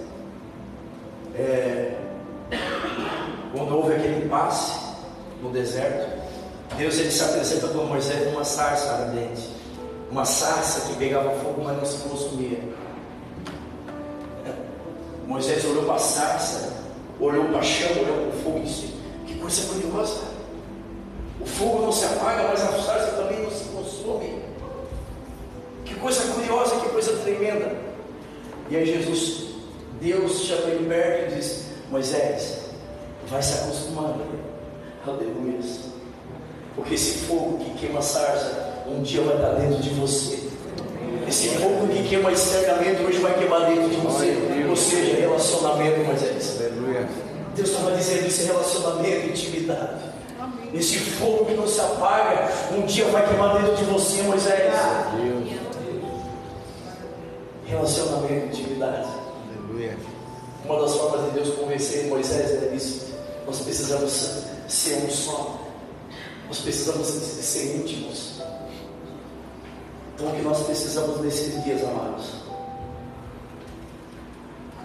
quando houve aquele impasse no deserto, Deus ele se apresenta para Moisés numa sarça ardente, uma sarça que pegava fogo, mas não se consumia. Moisés olhou para a sarça, olhou para a chama, olhou para o fogo e disse: que coisa curiosa, o fogo não se apaga, mas a sarça também não se consome. Que coisa curiosa, que coisa tremenda. E aí Deus chama ele perto e diz: Moisés, vai se acostumando, aleluia, porque esse fogo que queima a sarça, um dia vai estar dentro de você. Esse fogo que queima externamente, hoje vai queimar dentro de você. Ou seja, relacionamento, Moisés. Aleluia. Deus estava dizendo esse relacionamento, intimidade. Esse fogo que não se apaga, um dia vai queimar dentro de você, Moisés. Relacionamento, intimidade. Aleluia. Uma das formas de Deus convencer Moisés era isso. Nós precisamos ser um só. Nós precisamos ser íntimos. Então o que nós precisamos nesses dias, amados,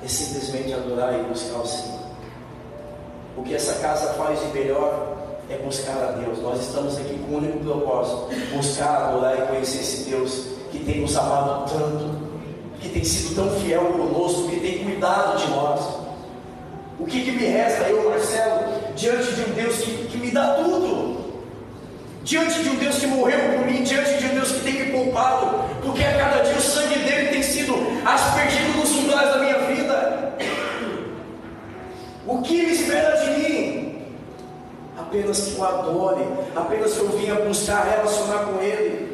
é simplesmente adorar e buscar o Senhor. O que essa casa faz de melhor é buscar a Deus. Nós estamos aqui com o único propósito: buscar, adorar e conhecer esse Deus que tem nos amado tanto, que tem sido tão fiel conosco, que tem cuidado de nós. O que me resta, eu, Marcelo, diante de um Deus que me dá tudo, diante de um Deus que morreu por mim, diante de um Deus que tem me poupado, porque a cada dia o sangue dele tem sido aspergido nos umbrais da minha vida? O que ele espera de mim? Apenas que eu adore, apenas que eu venha buscar relacionar com ele.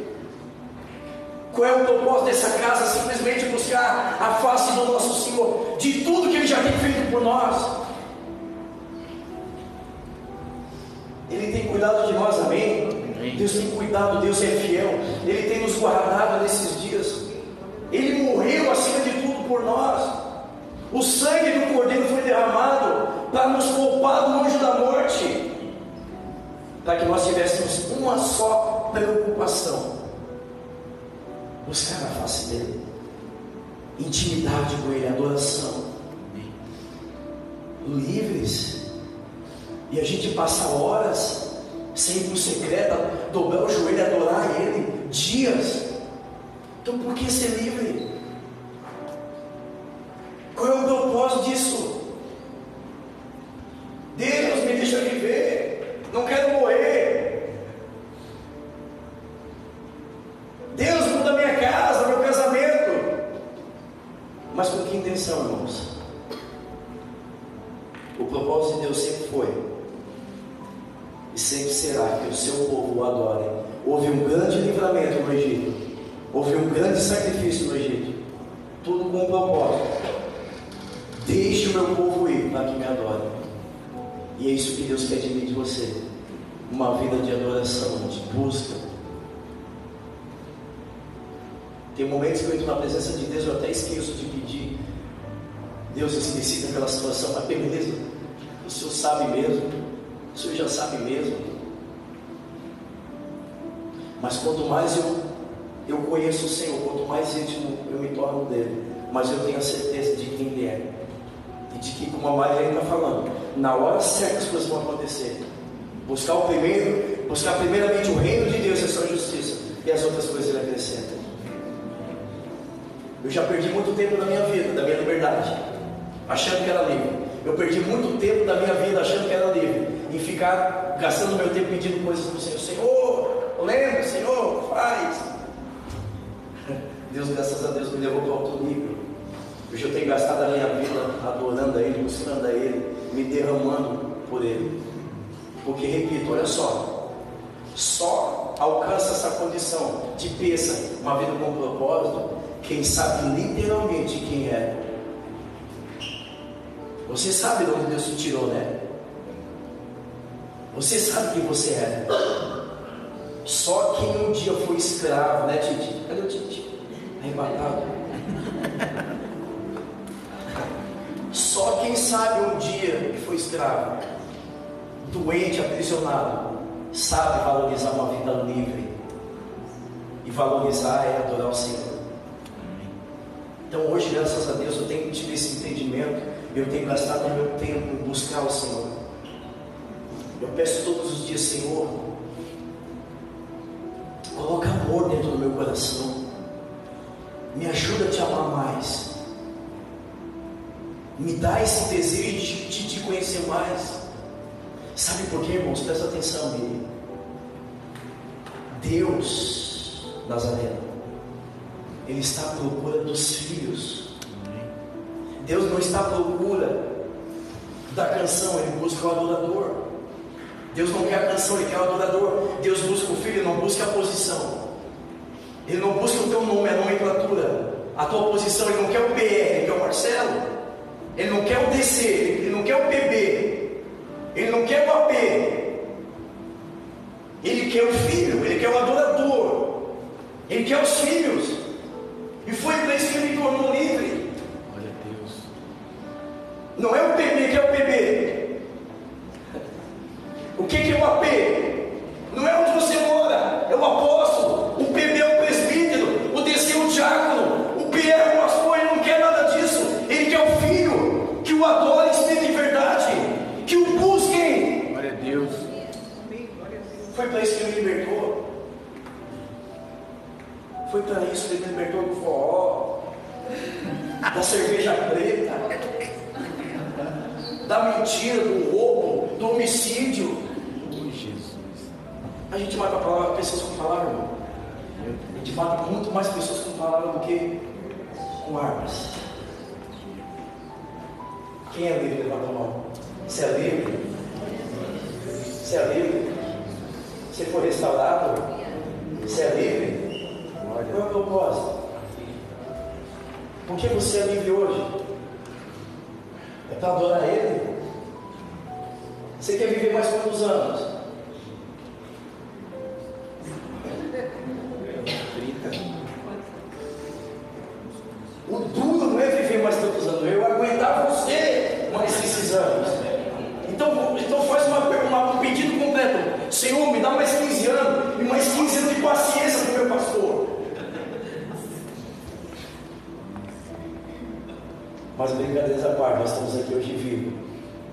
Qual é o propósito dessa casa? Simplesmente buscar a face do nosso Senhor, de tudo que ele já tem feito por nós. Ele tem cuidado de nós, amém? Deus tem cuidado, Deus é fiel, Ele tem nos guardado nesses dias. Ele morreu acima de tudo por nós. O sangue do Cordeiro foi derramado para nos poupar do anjo da morte, para que nós tivéssemos uma só preocupação: buscar a face dele, intimidade com ele, adoração. Livres. E a gente passa horas sem ir para o secreto, dobrar o joelho e adorar ele, dias. Então por que ser livre? Qual é o propósito disso? Deus, me deixa viver, não quero morrer. Deus, muda minha casa, meu casamento. Mas com que intenção, irmãos? O propósito de Deus sempre foi e sempre será que o seu povo o adore. Houve um grande livramento no Egito, houve um grande sacrifício no Egito, tudo com um propósito: deixe o meu povo ir para que me adore. E é isso que Deus quer de mim e de você: uma vida de adoração, de busca. Tem momentos que eu entro na presença de Deus, eu até esqueço de pedir. Deus, esqueci daquela situação, mas beleza, o Senhor sabe mesmo, o Senhor já sabe mesmo. Mas quanto mais eu conheço o Senhor, quanto mais íntimo eu me torno dele, mas eu tenho a certeza de quem ele é, e de que, como a Maria está falando, na hora certa as coisas vão acontecer. Buscar primeiramente o reino de Deus e a sua justiça, e as outras coisas ele acrescenta. Eu já perdi muito tempo da minha vida, da minha liberdade, achando que era livre. Eu perdi muito tempo da minha vida achando que era livre, em ficar gastando meu tempo pedindo coisas para o Senhor. Senhor, lembra, Senhor, faz. Deus, graças a Deus, me levou para outro nível. Hoje eu tenho gastado a minha vida adorando a Ele, buscando a Ele, me derramando por Ele. Porque, repito, olha só alcança essa condição de pensa, uma vida com propósito, quem sabe literalmente quem é. Você sabe de onde Deus te tirou, né? Você sabe quem você é. Só quem um dia foi escravo, né, Titi? Cadê o Titi? Arrebatado. Só quem sabe um dia que foi escravo, doente, aprisionado, sabe valorizar uma vida livre. E valorizar é adorar o Senhor. Então hoje, graças a Deus, eu tenho tido esse entendimento. Eu tenho gastado meu tempo em buscar o Senhor. Eu peço todos os dias: Senhor, coloca amor dentro do meu coração, me ajuda a te amar mais, me dá esse desejo de te conhecer mais. Sabe por quê, irmãos? Presta atenção nele. Deus Nazareno, Ele está à procura dos filhos. Deus não está à procura da canção, Ele busca o adorador. Deus não quer a canção, Ele quer o adorador. Deus busca o filho, Ele não busca a posição. Ele não busca o teu nome, a nomenclatura, a tua posição. Ele não quer o PR, Ele quer o Marcelo. Ele não quer o DC, Ele não quer o PB, Ele não quer o AP. Ele quer o filho, Ele quer o adorador, Ele quer os filhos. E foi para isso que Ele me tornou livre. Não é o PB que é o PB. O que é o AP? Não é onde você mora, é o apóstolo. O PB é o presbítero, o DC é o diácono, o P é o pastor. Ele não quer nada disso. Ele quer o filho, que o adore em espírito e verdade, que o busquem. Glória a Deus. libertou do forró, da cerveja preta, da mentira, do roubo, do homicídio. A gente mata pessoas com palavra, irmão. A gente mata muito mais pessoas com palavra do que com armas. Quem é livre? Levanta a mão. Você é livre? Você é livre? Você foi restaurado? Você é livre? Qual é o propósito? Por que você é livre hoje? É para adorar Ele? Você quer viver mais quantos anos? 30. O duro não é viver mais tantos anos, eu aguentar você mais esses anos. Então faz um pedido completo. Senhor, me dá mais 15 anos e mais 15 anos de paciência com o meu pastor. Mas brincadeiras à parte, nós estamos aqui hoje vivos.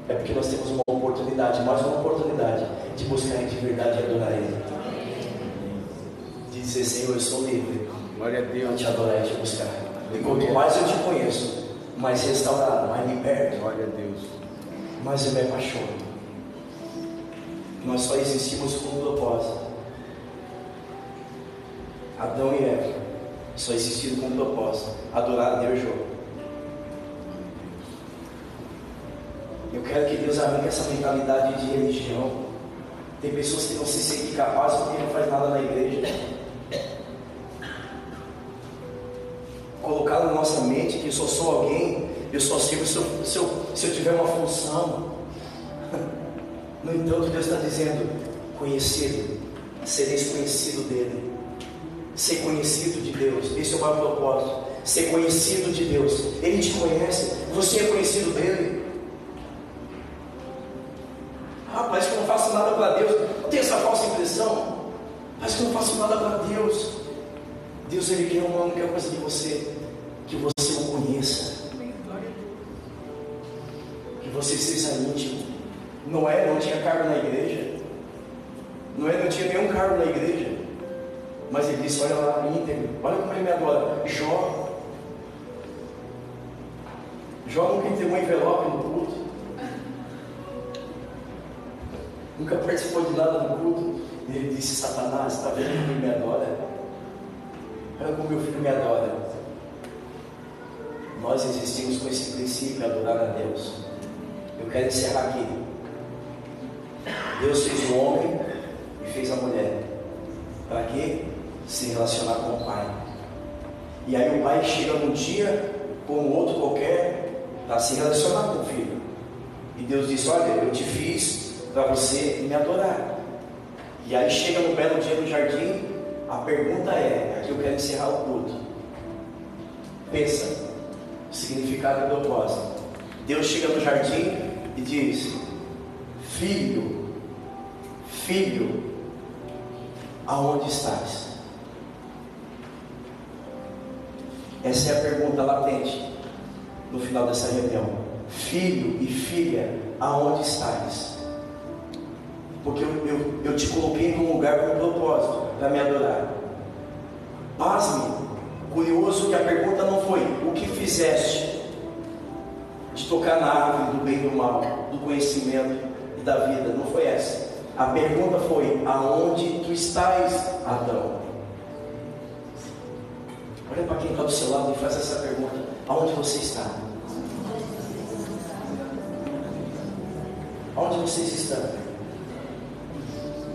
É porque nós temos uma oportunidade, mais uma oportunidade de buscar de verdade e adorar Ele. De dizer, Senhor, eu sou livre. Glória a Deus. Para te adorar e te buscar. E quanto mais eu te conheço, mais restaurado, mais liberto, Glória a Deus, mais eu me apaixono. Nós só existimos com um propósito. Adão e Eva só existiram com um propósito: adorar a Deus. Eu quero que Deus arranque essa mentalidade de religião. Tem pessoas que não se sentem capazes porque não faz nada na igreja. Colocar na nossa mente que eu só sou alguém, eu só sirvo se eu tiver uma função. No entanto, Deus está dizendo: conhecido, sereis conhecido dele. Ser conhecido de Deus, esse é o maior propósito. Ser conhecido de Deus. Ele te conhece, você é conhecido dele. Parece que eu não faço nada para Deus. Não tem essa falsa impressão? Parece que eu não faço nada para Deus. Deus, Ele quer uma única coisa de você: que você o conheça, que você seja íntimo. Noé não tinha cargo na igreja. Noé não tinha nenhum cargo na igreja, mas ele disse: olha lá, íntegro, olha como ele me adora. Jó nunca entregou um envelope no culto, nunca participou de nada no culto. Ele disse: Satanás, está vendo como ele me adora? Olha como meu filho me adora. Nós existimos com esse princípio, adorar a Deus. Eu quero encerrar aqui. Deus fez o homem e fez a mulher. Para quê? Se relacionar com o pai. E aí o pai chega num dia com um outro qualquer para se relacionar com o filho. E Deus diz: olha, eu te fiz para você me adorar. E aí chega no belo dia no jardim. A pergunta é, aqui eu quero encerrar o culto. Pensa, o significado e o propósito. Deus chega no jardim e diz: filho, aonde estás? Essa é a pergunta latente no final dessa reunião. Filho e filha, aonde estás? Porque eu te coloquei num lugar com um propósito, para me adorar. Pasme, curioso que a pergunta não foi: o que fizeste? De tocar na árvore do bem e do mal, do conhecimento e da vida. Não foi essa. A pergunta foi: aonde tu estás, Adão? Olha para quem está do seu lado e faz essa pergunta: aonde você está? Aonde vocês estão?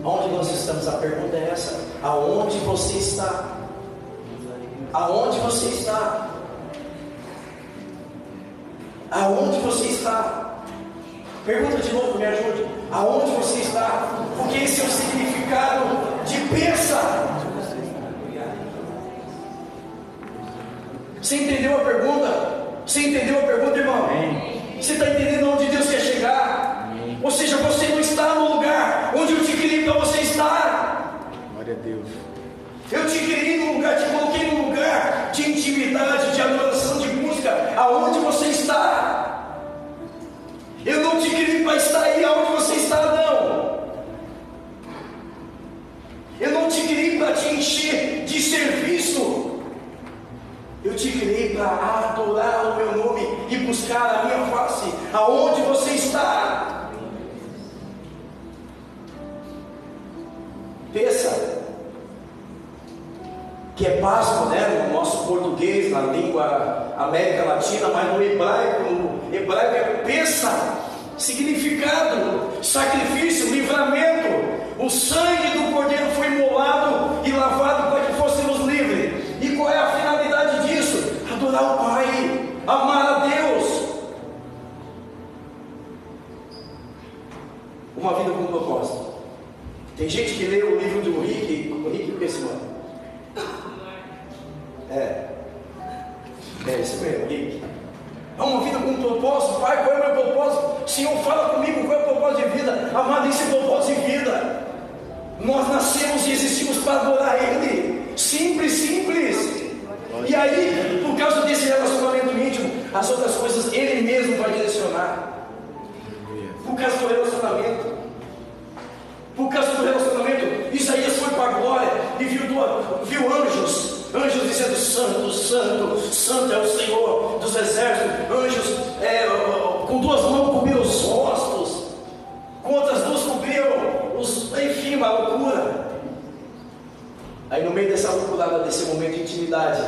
Aonde nós estamos? A pergunta é essa: aonde você está? Aonde você está? Aonde você está? Pergunta de novo, me ajude. Aonde você está? Porque esse é o significado de pensa. Você entendeu a pergunta? Você entendeu a pergunta, irmão? Amém. Você está entendendo onde Deus quer chegar? Amém. Ou seja, você não está no lugar onde eu te criei para você estar. Glória a Deus. Eu te criei num lugar, te coloquei num lugar de intimidade, de adoração, de música. Aonde você está? Eu não te criei para estar aí aonde você está, não. Eu não te criei para te encher de serviço. te criei para adorar o meu nome e buscar a minha face. Aonde você está? Pensa que é Páscoa, né? No nosso português, na língua América Latina, mas no hebraico é Pêssah, significado, sacrifício, livramento. O sangue do Cordeiro foi imolado e lavado para que fôssemos livres. E qual é a finalidade disso? Adorar o Pai, amar a Deus. Uma vida com propósito. Tem gente que lê o livro do Rick, o que é esse nome? É isso mesmo, Rick. É uma vida com propósito. Pai, qual é o meu propósito? Senhor, fala comigo, qual é o propósito de vida? Amado, esse é o propósito de vida. Nós nascemos e existimos para adorar Ele. Simples, simples. E aí, por causa desse relacionamento íntimo, as outras coisas Ele mesmo vai direcionar. Por causa do relacionamento. Por causa do relacionamento, Isaías foi para a glória e viu anjos dizendo: Santo, Santo, Santo é o Senhor dos exércitos. Anjos com duas mãos cobriam os rostos, com outras duas cobriam enfim, uma loucura. Aí no meio dessa loucurada, desse momento de intimidade,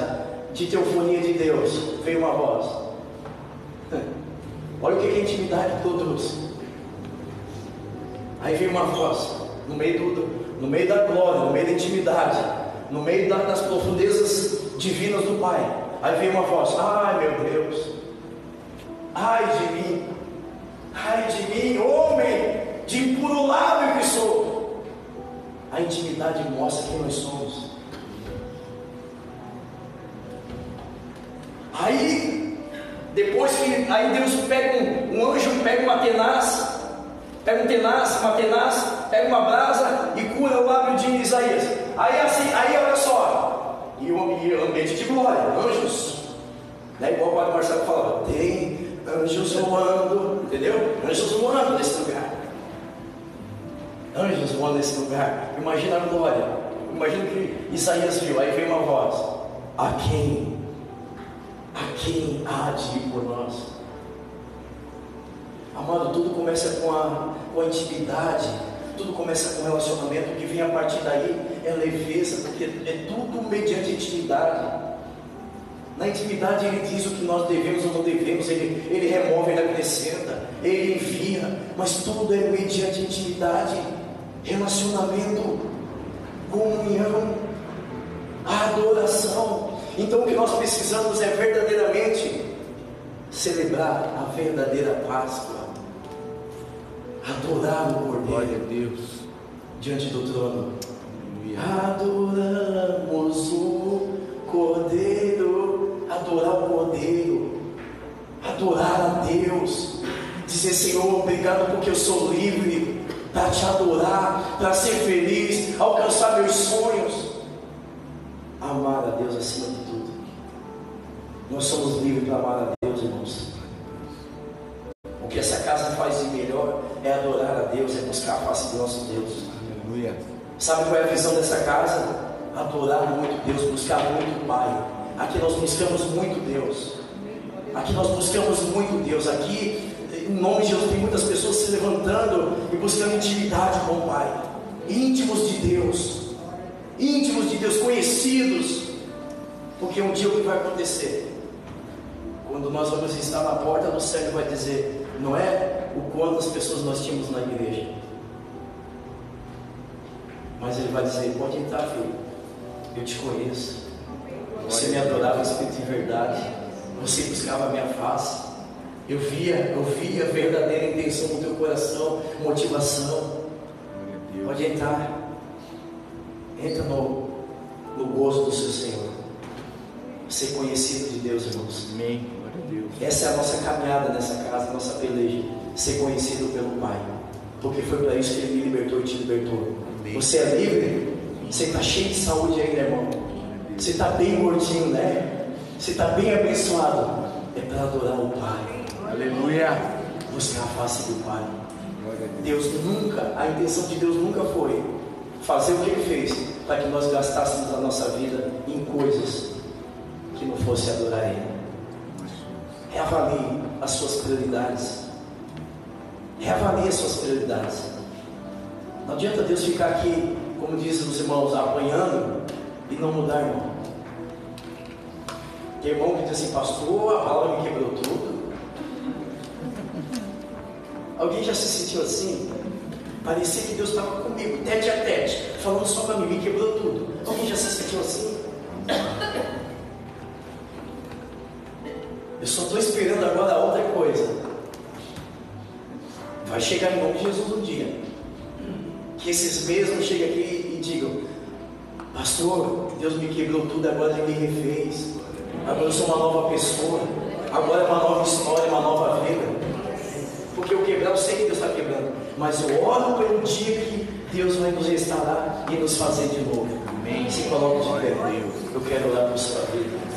de teofonia de Deus, veio uma voz. Olha o que a intimidade produz. Aí veio uma voz, no meio da glória, no meio da intimidade, no meio das profundezas divinas do Pai. Aí veio uma voz: ai meu Deus, ai de mim, homem de impuro lábio que sou. A intimidade mostra quem nós somos. Aí depois que Deus pega um anjo, pega uma tenaz, pega uma brasa e cura o lábio de Isaías. Aí olha só, e o ambiente de glória, anjos, né? Igual o Padre Marcelo falava, tem anjos voando, entendeu? Anjos voando nesse lugar. Anjos voando nesse lugar. Imagina a glória. Imagina o que Isaías viu. Aí veio uma voz: a quem há de ir por nós? Amado, tudo começa com a intimidade, tudo começa com o relacionamento. O que vem a partir daí é leveza, porque é tudo mediante intimidade. Na intimidade Ele diz o que nós devemos ou não devemos, Ele remove, Ele acrescenta, Ele envia, mas tudo é mediante intimidade, relacionamento, comunhão, adoração. Então o que nós precisamos é verdadeiramente celebrar a verdadeira Páscoa, adorar o Cordeiro. Glória a Deus. Diante do trono. Adoramos o Cordeiro. Adorar o Cordeiro, adorar a Deus, dizer: Senhor, obrigado porque eu sou livre para te adorar, para ser feliz, alcançar meus sonhos, amar a Deus acima de tudo. Nós somos livres para amar a Deus, irmãos. O que essa casa faz de melhor é adorar a Deus, é buscar a face do nosso Deus. Aleluia. Sabe qual é a visão dessa casa? Adorar muito Deus, buscar muito o Pai. Aqui nós buscamos muito Deus. Aqui nós buscamos muito Deus. Aqui, em nome de Jesus, tem muitas pessoas se levantando e buscando intimidade com o Pai. Íntimos de Deus, conhecidos. Porque um dia o que vai acontecer? Quando nós vamos estar na porta do céu, Ele vai dizer: não é o quantas pessoas nós tínhamos na igreja, mas Ele vai dizer: pode entrar, filho, eu te conheço. Você me adorava em espírito e verdade, você buscava a minha face, eu via a verdadeira intenção do teu coração, motivação. Pode entrar, entra no gozo do seu Senhor, ser conhecido de Deus, irmãos. Amém. Glória a Deus. Essa é a nossa caminhada nessa casa, a nossa peleja, ser conhecido pelo Pai, porque foi para isso que Ele me libertou e te libertou. Amém. Você é livre? Você está cheio de saúde ainda, irmão? Você está bem gordinho, né? Você está bem abençoado. É para adorar o Pai. Aleluia. Buscar a face do Pai. Deus nunca, a intenção de Deus nunca foi fazer o que Ele fez para que nós gastássemos a nossa vida em coisas. que não fosse adorar Ele. Reavalie as suas prioridades. Reavalie as suas prioridades. Não adianta Deus ficar aqui, como dizem os irmãos, apanhando e não mudar, irmão. Tem irmão que diz assim: pastor, a palavra me quebrou tudo. Alguém já se sentiu assim? Parecia que Deus estava comigo, tete a tete, falando só para mim, me quebrou tudo. Alguém já se sentiu assim? Eu só estou esperando agora outra coisa. Vai chegar em nome de Jesus um dia que esses mesmos cheguem aqui e digam: pastor, Deus me quebrou tudo, agora Ele me refez. Agora eu sou uma nova pessoa. Agora é uma nova história, uma nova vida. Porque eu quebrar, eu sei que Deus está quebrando, mas eu oro pelo dia que Deus vai nos restaurar e nos fazer de novo. Amém. Se coloque de pé. Eu quero orar por sua vida.